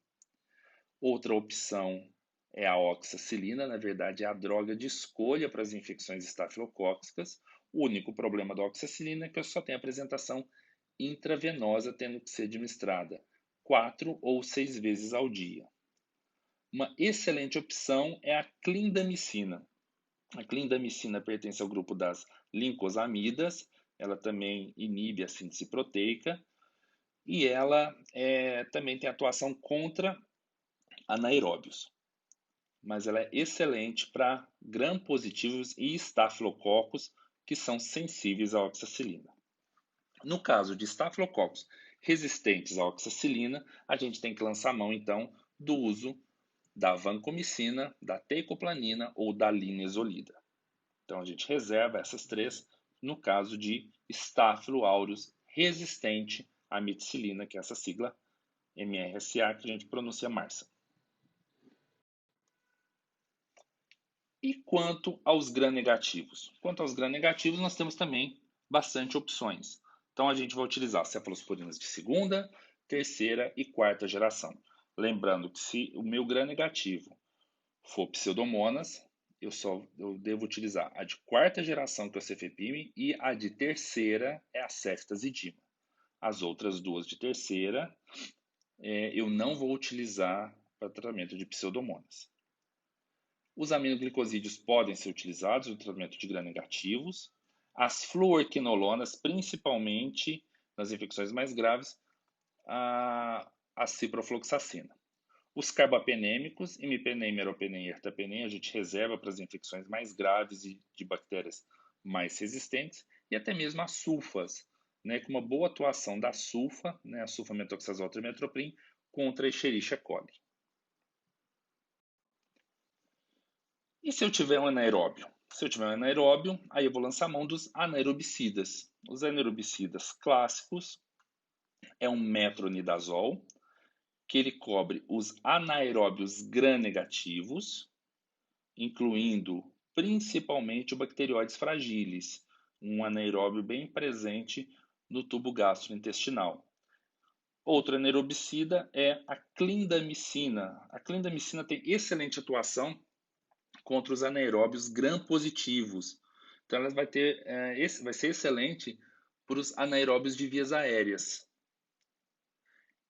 Outra opção é a oxacilina, na verdade é a droga de escolha para as infecções estafilocócicas. O único problema da oxacilina é que eu só tenho apresentação intravenosa, tendo que ser administrada 4 ou 6 vezes ao dia. Uma excelente opção é a clindamicina. A clindamicina pertence ao grupo das lincosamidas, ela também inibe a síntese proteica e ela também tem atuação contra anaeróbios. Mas ela é excelente para gram-positivos e estafilococos que são sensíveis à oxacilina. No caso de estafilococos resistentes à oxacilina, a gente tem que lançar mão, então, do uso da vancomicina, da teicoplanina ou da linezolida. Então, a gente reserva essas três no caso de Staphylo aureus resistente à meticilina, que é essa sigla MRSA que a gente pronuncia Marsa. E quanto aos gram-negativos? Quanto aos gram-negativos, nós temos também bastante opções. Então, a gente vai utilizar cefalosporinas de segunda, terceira e quarta geração. Lembrando que se o meu gram-negativo for Pseudomonas, eu devo utilizar a de quarta geração, que é o cefepime, e a de terceira é a ceftazidima. As outras duas de terceira, eu não vou utilizar para tratamento de pseudomonas. Os aminoglicosídeos podem ser utilizados no tratamento de gram-negativos. As fluoroquinolonas, principalmente nas infecções mais graves, a ciprofloxacina. Os carbapenêmicos, imipenem, meropenem e ertapenem, a gente reserva para as infecções mais graves e de bactérias mais resistentes, e até mesmo as sulfas, né, com uma boa atuação da sulfa, né, a sulfa-metoxazol trimetoprim, contra a Escherichia coli. E se eu tiver um anaeróbio? Se eu tiver um anaeróbio, aí eu vou lançar mão dos anaerobicidas. Os anaerobicidas clássicos é um metronidazol, que ele cobre os anaeróbios gram-negativos, incluindo principalmente o Bacteroides fragilis, um anaeróbio bem presente no tubo gastrointestinal. Outro anaerobicida é a clindamicina. A clindamicina tem excelente atuação contra os anaeróbios gram-positivos. Então, ela vai ser excelente para os anaeróbios de vias aéreas.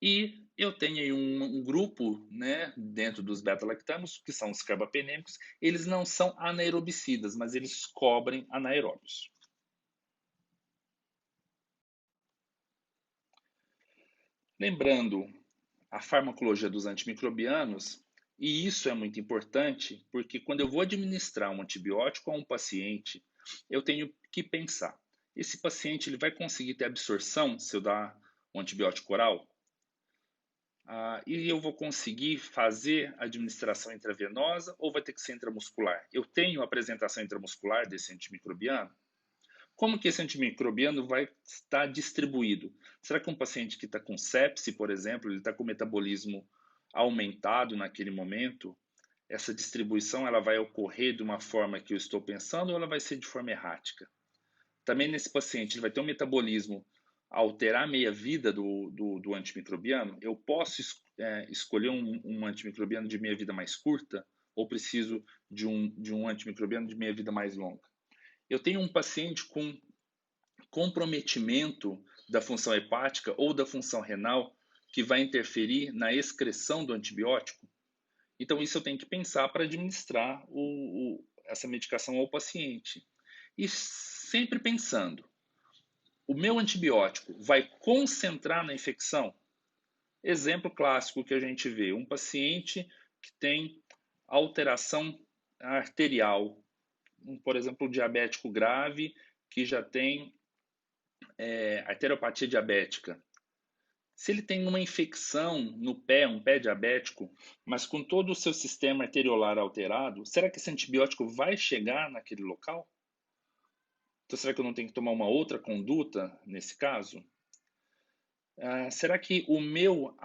E eu tenho aí um grupo, né, dentro dos beta-lactamos, que são os carbapenêmicos. Eles não são anaerobicidas, mas eles cobrem anaeróbios. Lembrando a farmacologia dos antimicrobianos, e isso é muito importante, porque quando eu vou administrar um antibiótico a um paciente, eu tenho que pensar, esse paciente ele vai conseguir ter absorção se eu dar um antibiótico oral? E eu vou conseguir fazer a administração intravenosa ou vai ter que ser intramuscular? Eu tenho apresentação intramuscular desse antimicrobiano? Como que esse antimicrobiano vai estar distribuído? Será que um paciente que está com sepse, por exemplo, ele está com metabolismo aumentado naquele momento, essa distribuição ela vai ocorrer de uma forma que eu estou pensando ou ela vai ser de forma errática? Também nesse paciente ele vai ter um metabolismo alterar a meia-vida do antimicrobiano? Eu posso escolher um antimicrobiano de meia-vida mais curta ou preciso de um antimicrobiano de meia-vida mais longa? Eu tenho um paciente com comprometimento da função hepática ou da função renal que vai interferir na excreção do antibiótico? Então, isso eu tenho que pensar para administrar essa medicação ao paciente. E sempre pensando, o meu antibiótico vai concentrar na infecção? Exemplo clássico que a gente vê, um paciente que tem alteração arterial, por exemplo, um diabético grave que já tem arteriopatia diabética. Se ele tem uma infecção no pé, um pé diabético, mas com todo o seu sistema arteriolar alterado, será que esse antibiótico vai chegar naquele local? Então, será que eu não tenho que tomar uma outra conduta nesse caso? Será que o meu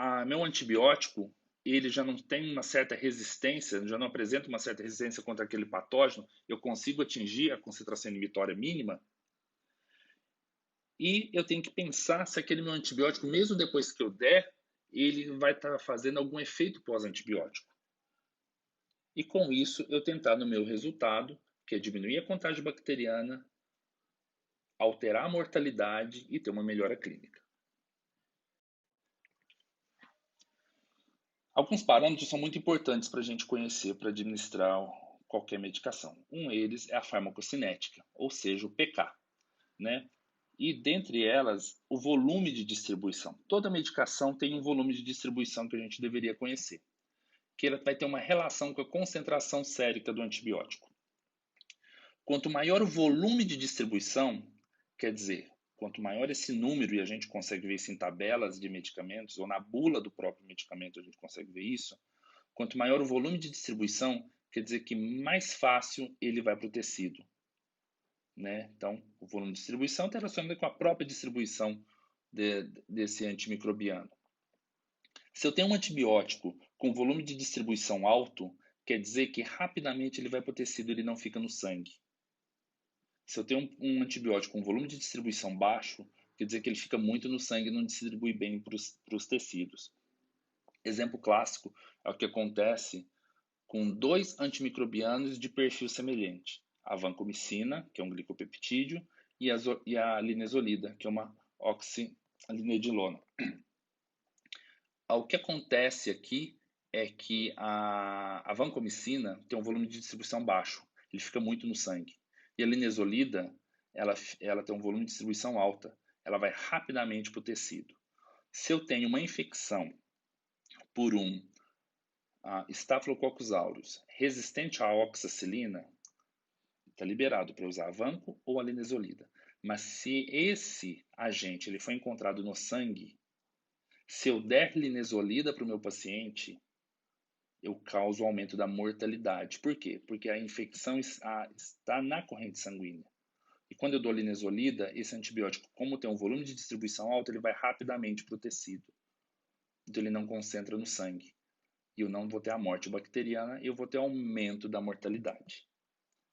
antibiótico ele já não tem uma certa resistência, já não apresenta uma certa resistência contra aquele patógeno? Eu consigo atingir a concentração inibitória mínima? E eu tenho que pensar se aquele meu antibiótico, mesmo depois que eu der, ele vai estar fazendo algum efeito pós-antibiótico. E com isso eu tentar no meu resultado, que é diminuir a contagem bacteriana, alterar a mortalidade e ter uma melhora clínica. Alguns parâmetros são muito importantes para a gente conhecer para administrar qualquer medicação. Um deles é a farmacocinética, ou seja, o pK, né? E dentre elas, o volume de distribuição. Toda medicação tem um volume de distribuição que a gente deveria conhecer, que ela vai ter uma relação com a concentração sérica do antibiótico. Quanto maior o volume de distribuição, quer dizer, quanto maior esse número, e a gente consegue ver isso em tabelas de medicamentos, ou na bula do próprio medicamento a gente consegue ver isso, quanto maior o volume de distribuição, quer dizer que mais fácil ele vai para o tecido. Né? Então, o volume de distribuição está relacionado com a própria distribuição desse antimicrobiano. Se eu tenho um antibiótico com volume de distribuição alto, quer dizer que rapidamente ele vai para o tecido e ele não fica no sangue. Se eu tenho um antibiótico com volume de distribuição baixo, quer dizer que ele fica muito no sangue e não distribui bem para os tecidos. Exemplo clássico é o que acontece com 2 antimicrobianos de perfil semelhante, a vancomicina, que é um glicopeptídeo, e a linezolida, que é uma oxilinedilona. O que acontece aqui é que a vancomicina tem um volume de distribuição baixo, ele fica muito no sangue. E a linezolida, ela tem um volume de distribuição alta, ela vai rapidamente para o tecido. Se eu tenho uma infecção por um Staphylococcus aureus resistente à oxacilina, está liberado para usar a vanco ou a linezolida. Mas se esse agente ele foi encontrado no sangue, se eu der linezolida para o meu paciente, eu causo o aumento da mortalidade. Por quê? Porque a infecção está na corrente sanguínea. E quando eu dou linezolida, esse antibiótico, como tem um volume de distribuição alto, ele vai rapidamente para o tecido. Então ele não concentra no sangue. E eu não vou ter a morte bacteriana, eu vou ter aumento da mortalidade.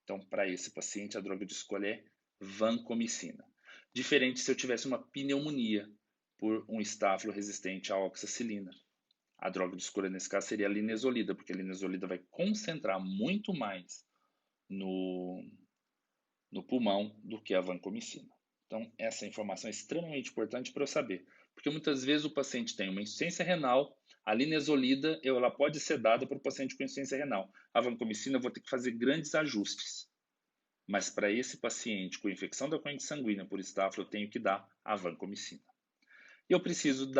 Então, para esse paciente, a droga de escolha é vancomicina. Diferente se eu tivesse uma pneumonia por um estáfilo resistente à oxacilina. A droga de escolha nesse caso seria a linezolida, porque a linezolida vai concentrar muito mais no pulmão do que a vancomicina. Então, essa informação é extremamente importante para eu saber, porque muitas vezes o paciente tem uma insuficiência renal, a linezolida ela pode ser dada para o paciente com insuficiência renal. A vancomicina eu vou ter que fazer grandes ajustes. Mas para esse paciente com infecção da corrente sanguínea por estáfilo, eu tenho que dar a vancomicina. E eu preciso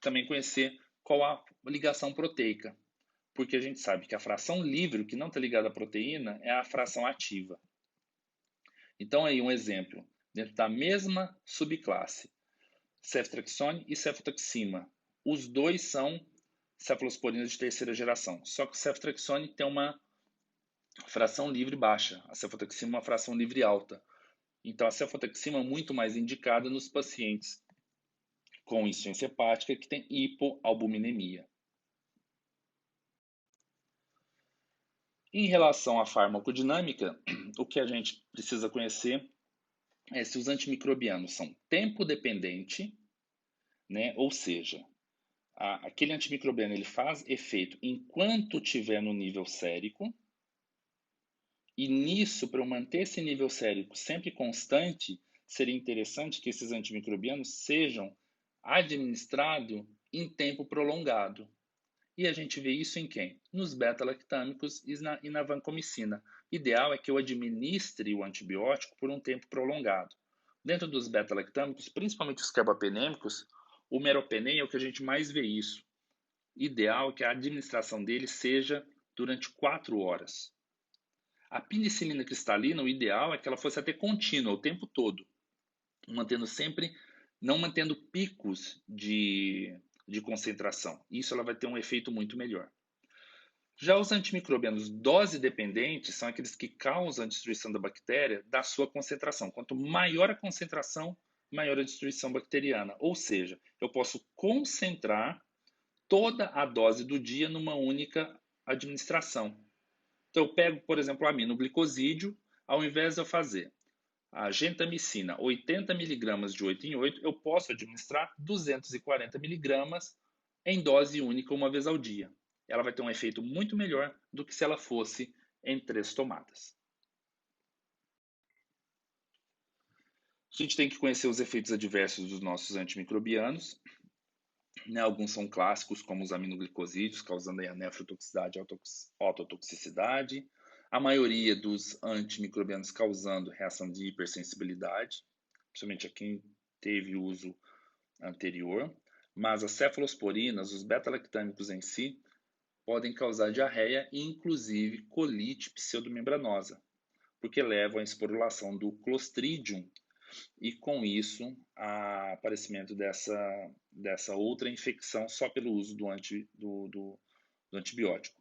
também conhecer qual a ligação proteica, porque a gente sabe que a fração livre, que não está ligada à proteína, é a fração ativa. Então, aí um exemplo, dentro da mesma subclasse, ceftriaxone e cefotaxima, os dois são cefalosporinas de terceira geração, só que o ceftriaxone tem uma fração livre baixa, a cefotaxima uma fração livre alta. Então, a cefotaxima é muito mais indicada nos pacientes com insuficiência hepática que tem hipoalbuminemia. Em relação à farmacodinâmica, o que a gente precisa conhecer é se os antimicrobianos são tempo dependente, né? Ou seja, aquele antimicrobiano ele faz efeito enquanto estiver no nível sérico, e nisso, para eu manter esse nível sérico sempre constante, seria interessante que esses antimicrobianos sejam administrados em tempo prolongado. E a gente vê isso em quem? Nos beta-lactâmicos e na vancomicina. Ideal é que eu administre o antibiótico por um tempo prolongado. Dentro dos beta-lactâmicos, principalmente os carbapenêmicos, o meropenem é o que a gente mais vê isso. Ideal é que a administração dele seja durante 4 horas. A penicilina cristalina, o ideal é que ela fosse até contínua o tempo todo, mantendo sempre, não mantendo picos de concentração. Isso ela vai ter um efeito muito melhor. Já os antimicrobianos dose dependentes são aqueles que causam a destruição da bactéria da sua concentração. Quanto maior a concentração, maior a destruição bacteriana. Ou seja, eu posso concentrar toda a dose do dia numa única administração. Então eu pego, por exemplo, o aminoglicosídeo, ao invés de eu fazer a gentamicina 80 mg de 8 em 8, eu posso administrar 240 mg em dose única uma vez ao dia. Ela vai ter um efeito muito melhor do que se ela fosse em 3 tomadas. A gente tem que conhecer os efeitos adversos dos nossos antimicrobianos. Né? Alguns são clássicos, como os aminoglicosídeos, causando a nefrotoxicidade e ototoxicidade. A maioria dos antimicrobianos causando reação de hipersensibilidade, principalmente a quem teve uso anterior. Mas as cefalosporinas, os beta-lactâmicos em si, podem causar diarreia e inclusive colite pseudomembranosa, porque levam à esporulação do Clostridium e com isso a aparecimento dessa outra infecção só pelo uso do antibiótico.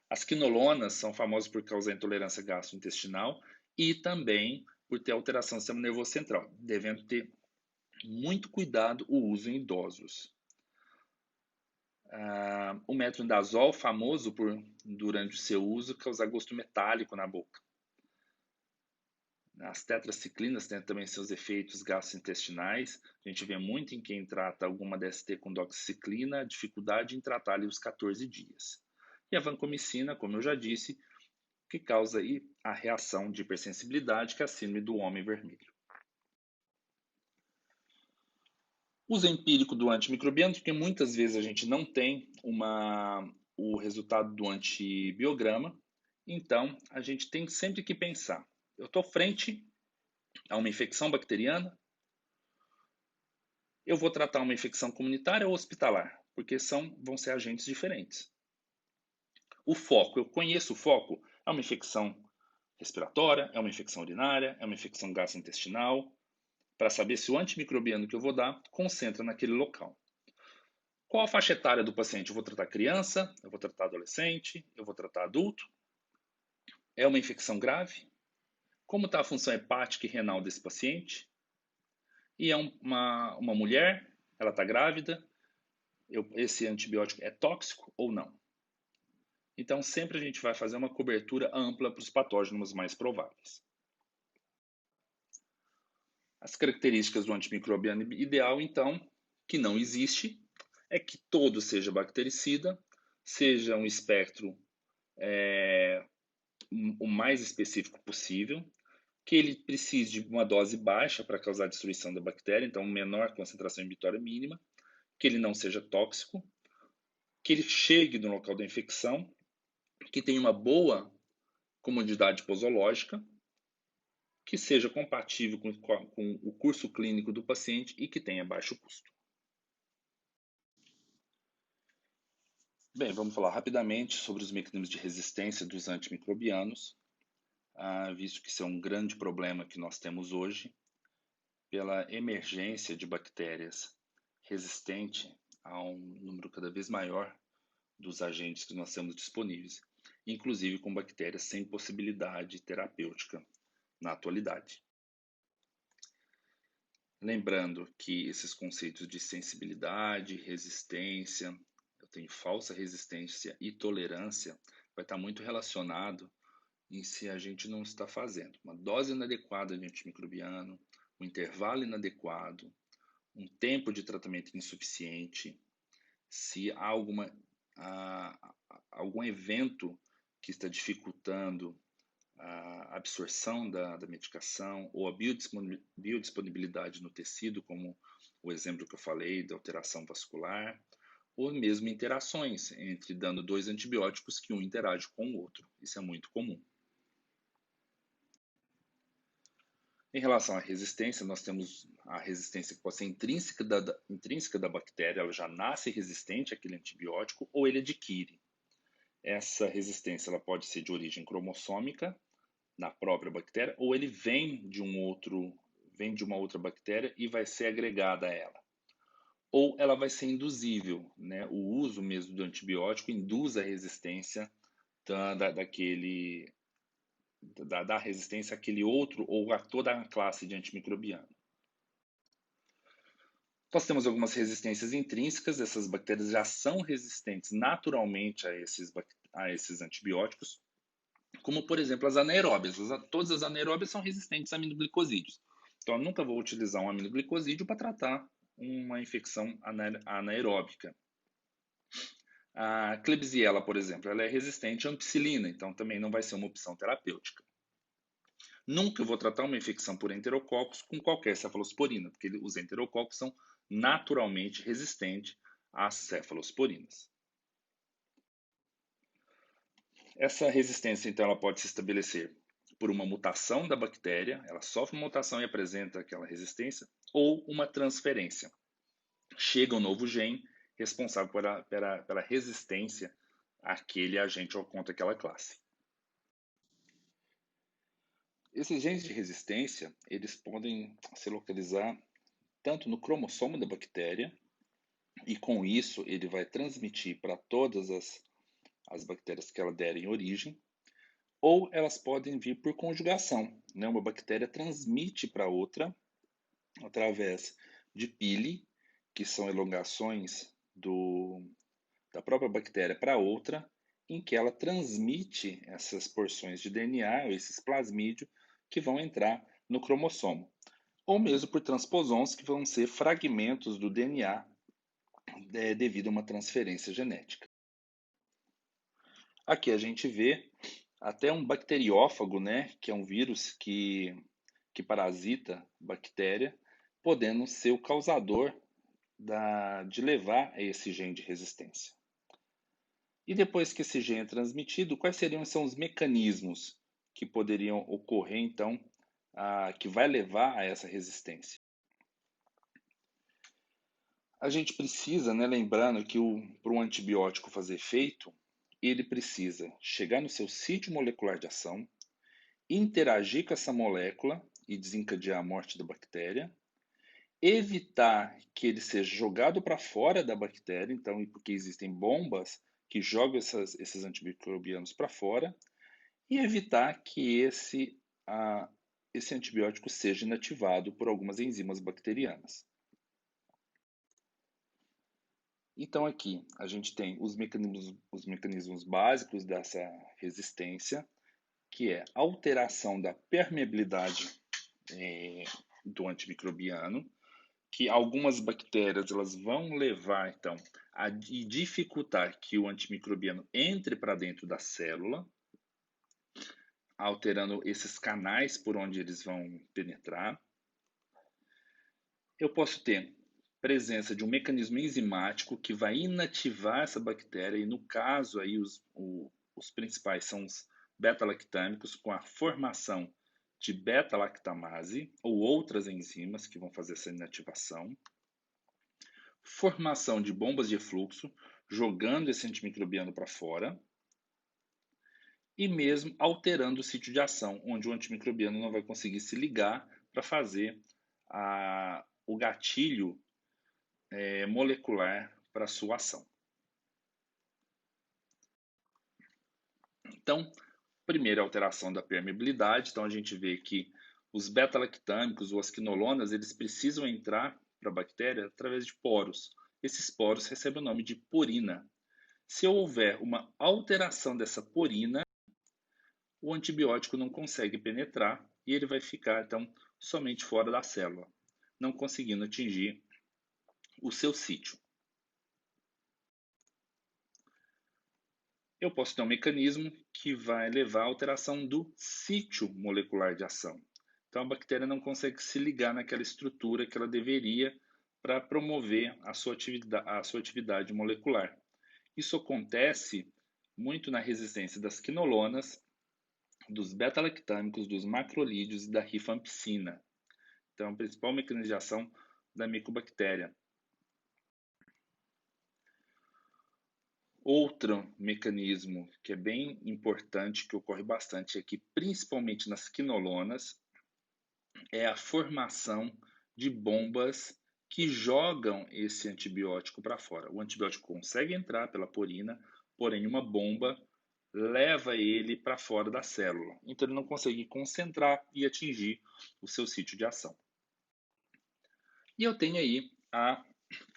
As quinolonas são famosas por causar intolerância gastrointestinal e também por ter alteração do sistema nervoso central, devendo ter muito cuidado o uso em idosos. O metronidazol, famoso por, durante o seu uso, causar gosto metálico na boca. As tetraciclinas têm também seus efeitos gastrointestinais. A gente vê muito em quem trata alguma DST com doxiciclina, dificuldade em tratar ali os 14 dias. e a vancomicina, como eu já disse, que causa aí a reação de hipersensibilidade, que é a síndrome do homem vermelho. Uso empírico do antimicrobiano, porque muitas vezes a gente não tem o resultado do antibiograma, então a gente tem sempre que pensar: eu estou frente a uma infecção bacteriana, eu vou tratar uma infecção comunitária ou hospitalar, porque vão ser agentes diferentes. O foco, eu conheço o foco, é uma infecção respiratória, é uma infecção urinária, é uma infecção gastrointestinal, para saber se o antimicrobiano que eu vou dar concentra naquele local. Qual a faixa etária do paciente? Eu vou tratar criança, eu vou tratar adolescente, eu vou tratar adulto? É uma infecção grave? Como está a função hepática e renal desse paciente? E é uma mulher, ela está grávida, esse antibiótico é tóxico ou não? Então, sempre a gente vai fazer uma cobertura ampla para os patógenos mais prováveis. As características do antimicrobiano ideal, então, que não existe, é que todo seja bactericida, seja um espectro o mais específico possível, que ele precise de uma dose baixa para causar a destruição da bactéria, então menor concentração inibitória mínima, que ele não seja tóxico, que ele chegue no local da infecção, que tenha uma boa comodidade posológica, que seja compatível com o curso clínico do paciente e que tenha baixo custo. Bem, vamos falar rapidamente sobre os mecanismos de resistência dos antimicrobianos, visto que isso é um grande problema que nós temos hoje, pela emergência de bactérias resistentes a um número cada vez maior dos agentes que nós temos disponíveis, inclusive com bactérias sem possibilidade terapêutica na atualidade. Lembrando que esses conceitos de sensibilidade, resistência, eu tenho falsa resistência e tolerância, vai estar muito relacionado em se a gente não está fazendo uma dose inadequada de antimicrobiano, um intervalo inadequado, um tempo de tratamento insuficiente, se há algum evento que está dificultando a absorção da medicação ou a biodisponibilidade no tecido, como o exemplo que eu falei da alteração vascular, ou mesmo interações entre dando dois antibióticos que um interage com o outro. Isso é muito comum. Em relação à resistência, nós temos a resistência que pode ser intrínseca da bactéria, ela já nasce resistente àquele antibiótico ou ele adquire. Essa resistência ela pode ser de origem cromossômica, na própria bactéria, ou ele vem de uma outra bactéria e vai ser agregada a ela. Ou ela vai ser induzível, né? O uso mesmo do antibiótico induz a resistência da resistência àquele outro ou a toda a classe de antimicrobiano. Nós temos algumas resistências intrínsecas, essas bactérias já são resistentes naturalmente a esses antibióticos, como por exemplo as anaeróbias. Todas as anaeróbias são resistentes a aminoglicosídeos. Então eu nunca vou utilizar um aminoglicosídeo para tratar uma infecção anaeróbica. A Klebsiella, por exemplo, ela é resistente à ampicilina, então também não vai ser uma opção terapêutica. Nunca vou tratar uma infecção por enterococos com qualquer cefalosporina, porque os enterococos são naturalmente resistentes às cefalosporinas. Essa resistência, então, ela pode se estabelecer por uma mutação da bactéria, ela sofre uma mutação e apresenta aquela resistência, ou uma transferência. Chega um novo gene responsável pela resistência àquele agente ou contra aquela classe. Esses genes de resistência, eles podem se localizar tanto no cromossomo da bactéria, e com isso ele vai transmitir para todas as bactérias que ela derem origem, ou elas podem vir por conjugação, né? Uma bactéria transmite para outra através de pili, que são elongações da própria bactéria para outra, em que ela transmite essas porções de DNA, esses plasmídios, que vão entrar no cromossomo. Ou mesmo por transposons, que vão ser fragmentos do DNA devido a uma transferência genética. Aqui a gente vê até um bacteriófago, né, que é um vírus que parasita bactéria, podendo ser o causador de levar a esse gene de resistência. E depois que esse gene é transmitido, quais são os mecanismos que poderiam ocorrer, então, que vai levar a essa resistência? A gente precisa, né, lembrando que para um antibiótico fazer efeito, ele precisa chegar no seu sítio molecular de ação, interagir com essa molécula e desencadear a morte da bactéria, evitar que ele seja jogado para fora da bactéria, então, porque existem bombas que jogam esses antimicrobianos para fora, e evitar que esse antibiótico seja inativado por algumas enzimas bacterianas. Então, aqui a gente tem os mecanismos básicos dessa resistência, que é a alteração da permeabilidade do antimicrobiano, que algumas bactérias elas vão levar, então, a dificultar que o antimicrobiano entre para dentro da célula, alterando esses canais por onde eles vão penetrar. Eu posso ter presença de um mecanismo enzimático que vai inativar essa bactéria, e no caso aí os principais são os beta-lactâmicos, com a formação de beta-lactamase ou outras enzimas que vão fazer essa inativação. Formação de bombas de fluxo, jogando esse antimicrobiano para fora, e mesmo alterando o sítio de ação, onde o antimicrobiano não vai conseguir se ligar para fazer o gatilho molecular para sua ação. Então, primeira alteração da permeabilidade, então a gente vê que os beta-lactâmicos ou as quinolonas, eles precisam entrar para a bactéria através de poros. Esses poros recebem o nome de porina. Se houver uma alteração dessa porina, o antibiótico não consegue penetrar e ele vai ficar, então, somente fora da célula, não conseguindo atingir o seu sítio. Eu posso ter um mecanismo que vai levar à alteração do sítio molecular de ação. Então, a bactéria não consegue se ligar naquela estrutura que ela deveria para promover a sua atividade molecular. Isso acontece muito na resistência das quinolonas, dos beta-lactâmicos, dos macrolídeos e da rifampicina. Então, a principal mecanismo de ação da micobactéria. Outro mecanismo que é bem importante, que ocorre bastante aqui, principalmente nas quinolonas, é a formação de bombas que jogam esse antibiótico para fora. O antibiótico consegue entrar pela porina, porém uma bomba leva ele para fora da célula. Então ele não consegue concentrar e atingir o seu sítio de ação. E eu tenho aí a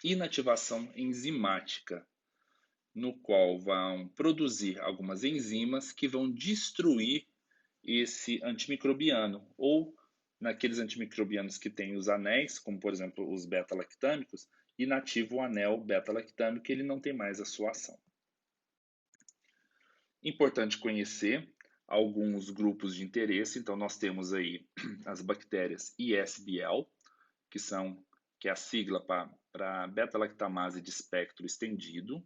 inativação enzimática, no qual vão produzir algumas enzimas que vão destruir esse antimicrobiano, ou naqueles antimicrobianos que têm os anéis, como por exemplo os beta-lactâmicos, inativa o anel beta-lactâmico e ele não tem mais a sua ação. Importante conhecer alguns grupos de interesse, então nós temos aí as bactérias ISBL, que é a sigla para beta-lactamase de espectro estendido.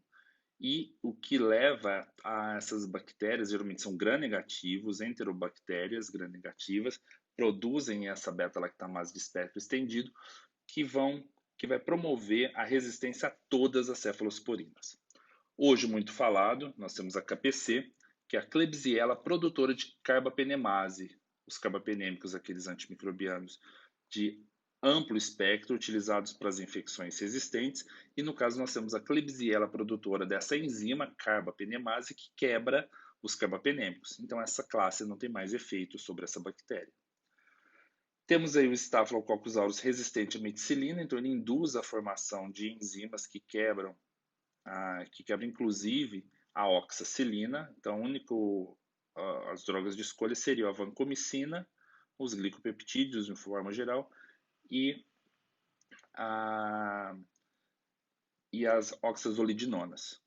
E o que leva a essas bactérias, geralmente são gram-negativos, enterobactérias gram-negativas, produzem essa beta-lactamase de espectro estendido, que vai promover a resistência a todas as cefalosporinas. Hoje muito falado, nós temos a KPC, que é a Klebsiella produtora de carbapenemase, os carbapenêmicos, aqueles antimicrobianos de amplo espectro utilizados para as infecções resistentes, e no caso nós temos a Klebsiella produtora dessa enzima carbapenemase que quebra os carbapenêmicos. Então essa classe não tem mais efeito sobre essa bactéria. Temos aí o Staphylococcus aureus resistente à meticilina, então ele induz a formação de enzimas que quebram inclusive a oxacilina. Então as drogas de escolha seriam a vancomicina, os glicopeptídeos de forma geral, e as oxazolidinonas.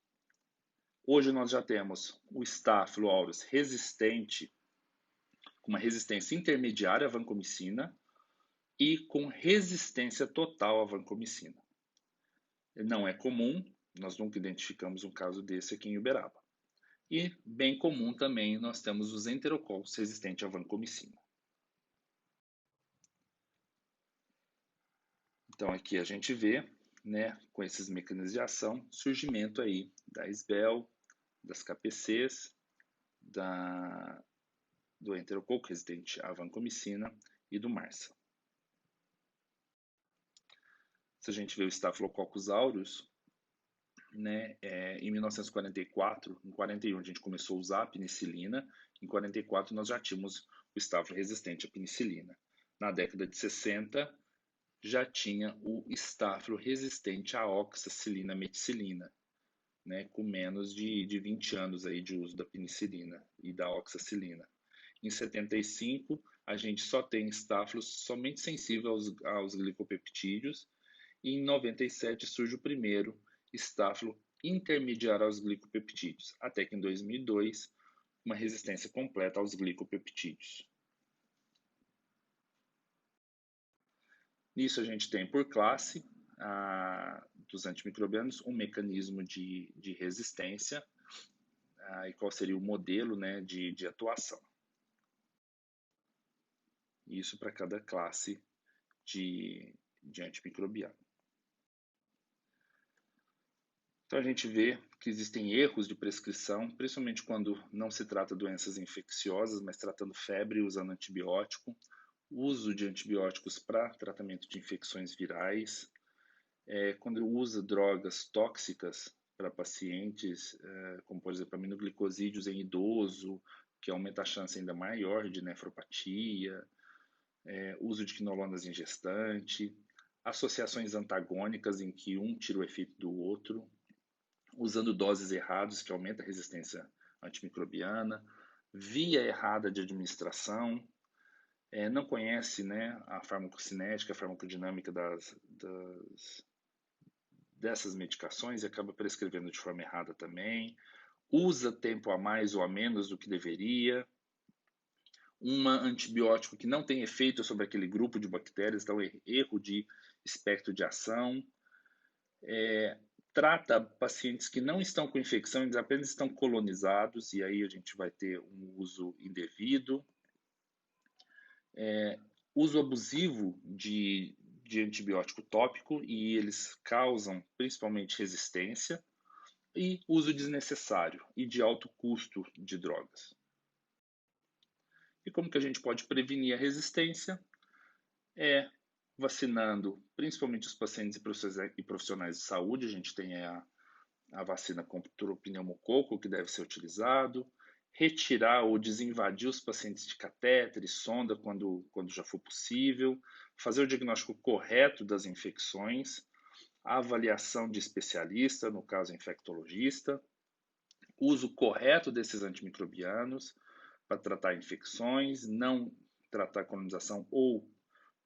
Hoje nós já temos o Staphylo aureus resistente, com uma resistência intermediária à vancomicina e com resistência total à vancomicina. Não é comum, nós nunca identificamos um caso desse aqui em Uberaba. E bem comum também nós temos os enterococcus resistentes à vancomicina. Então aqui a gente vê, né, com esses mecanismos de ação, surgimento aí da SBEL, das KPCs, do enterococo resistente à vancomicina e do MRSA. Se a gente vê o Staphylococcus aureus, né, em 1944, em 41 a gente começou a usar a penicilina, em 44 nós já tínhamos o Staphylo resistente à penicilina. Na década de 60 já tinha o Staphylo resistente à oxacilina meticilina, né, com menos de 20 anos aí de uso da penicilina e da oxacilina. Em 75, a gente só tem Staphylo somente sensível aos glicopeptídeos, e em 97 surge o primeiro Staphylo intermediário aos glicopeptídeos, até que em 2002, uma resistência completa aos glicopeptídeos. Nisso a gente tem por classe dos antimicrobianos um mecanismo de resistência e qual seria o modelo, né, de atuação. Isso para cada classe de antimicrobiano. Então a gente vê que existem erros de prescrição, principalmente quando não se trata de doenças infecciosas, mas tratando febre usando antibiótico, uso de antibióticos para tratamento de infecções virais, quando usa drogas tóxicas para pacientes, como por exemplo aminoglicosídeos em idoso, que aumenta a chance ainda maior de nefropatia, uso de quinolonas em gestante, associações antagônicas em que um tira o efeito do outro, usando doses erradas, que aumenta a resistência antimicrobiana, via errada de administração, não conhece, né, a farmacocinética, a farmacodinâmica dessas medicações e acaba prescrevendo de forma errada também, usa tempo a mais ou a menos do que deveria, um antibiótico que não tem efeito sobre aquele grupo de bactérias, então erro de espectro de ação, trata pacientes que não estão com infecção, eles apenas estão colonizados, e aí a gente vai ter um uso indevido. Uso abusivo de antibiótico tópico, e eles causam principalmente resistência, e uso desnecessário e de alto custo de drogas. E como que a gente pode prevenir a resistência? Vacinando principalmente os pacientes e profissionais de saúde. A gente tem a vacina contra o pneumococo que deve ser utilizado, retirar ou desinvadir os pacientes de catéter e sonda quando já for possível, fazer o diagnóstico correto das infecções, a avaliação de especialista, no caso infectologista, uso correto desses antimicrobianos para tratar infecções, não tratar colonização ou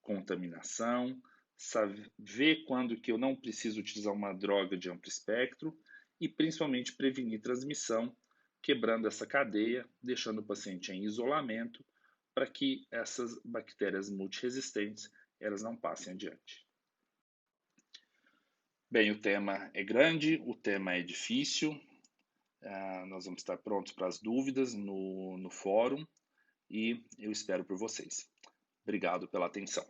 contaminação, saber quando que eu não preciso utilizar uma droga de amplo espectro e principalmente prevenir transmissão, quebrando essa cadeia, deixando o paciente em isolamento para que essas bactérias multiresistentes elas não passem adiante. Bem, o tema é grande, o tema é difícil, nós vamos estar prontos para as dúvidas no fórum e eu espero por vocês. Obrigado pela atenção.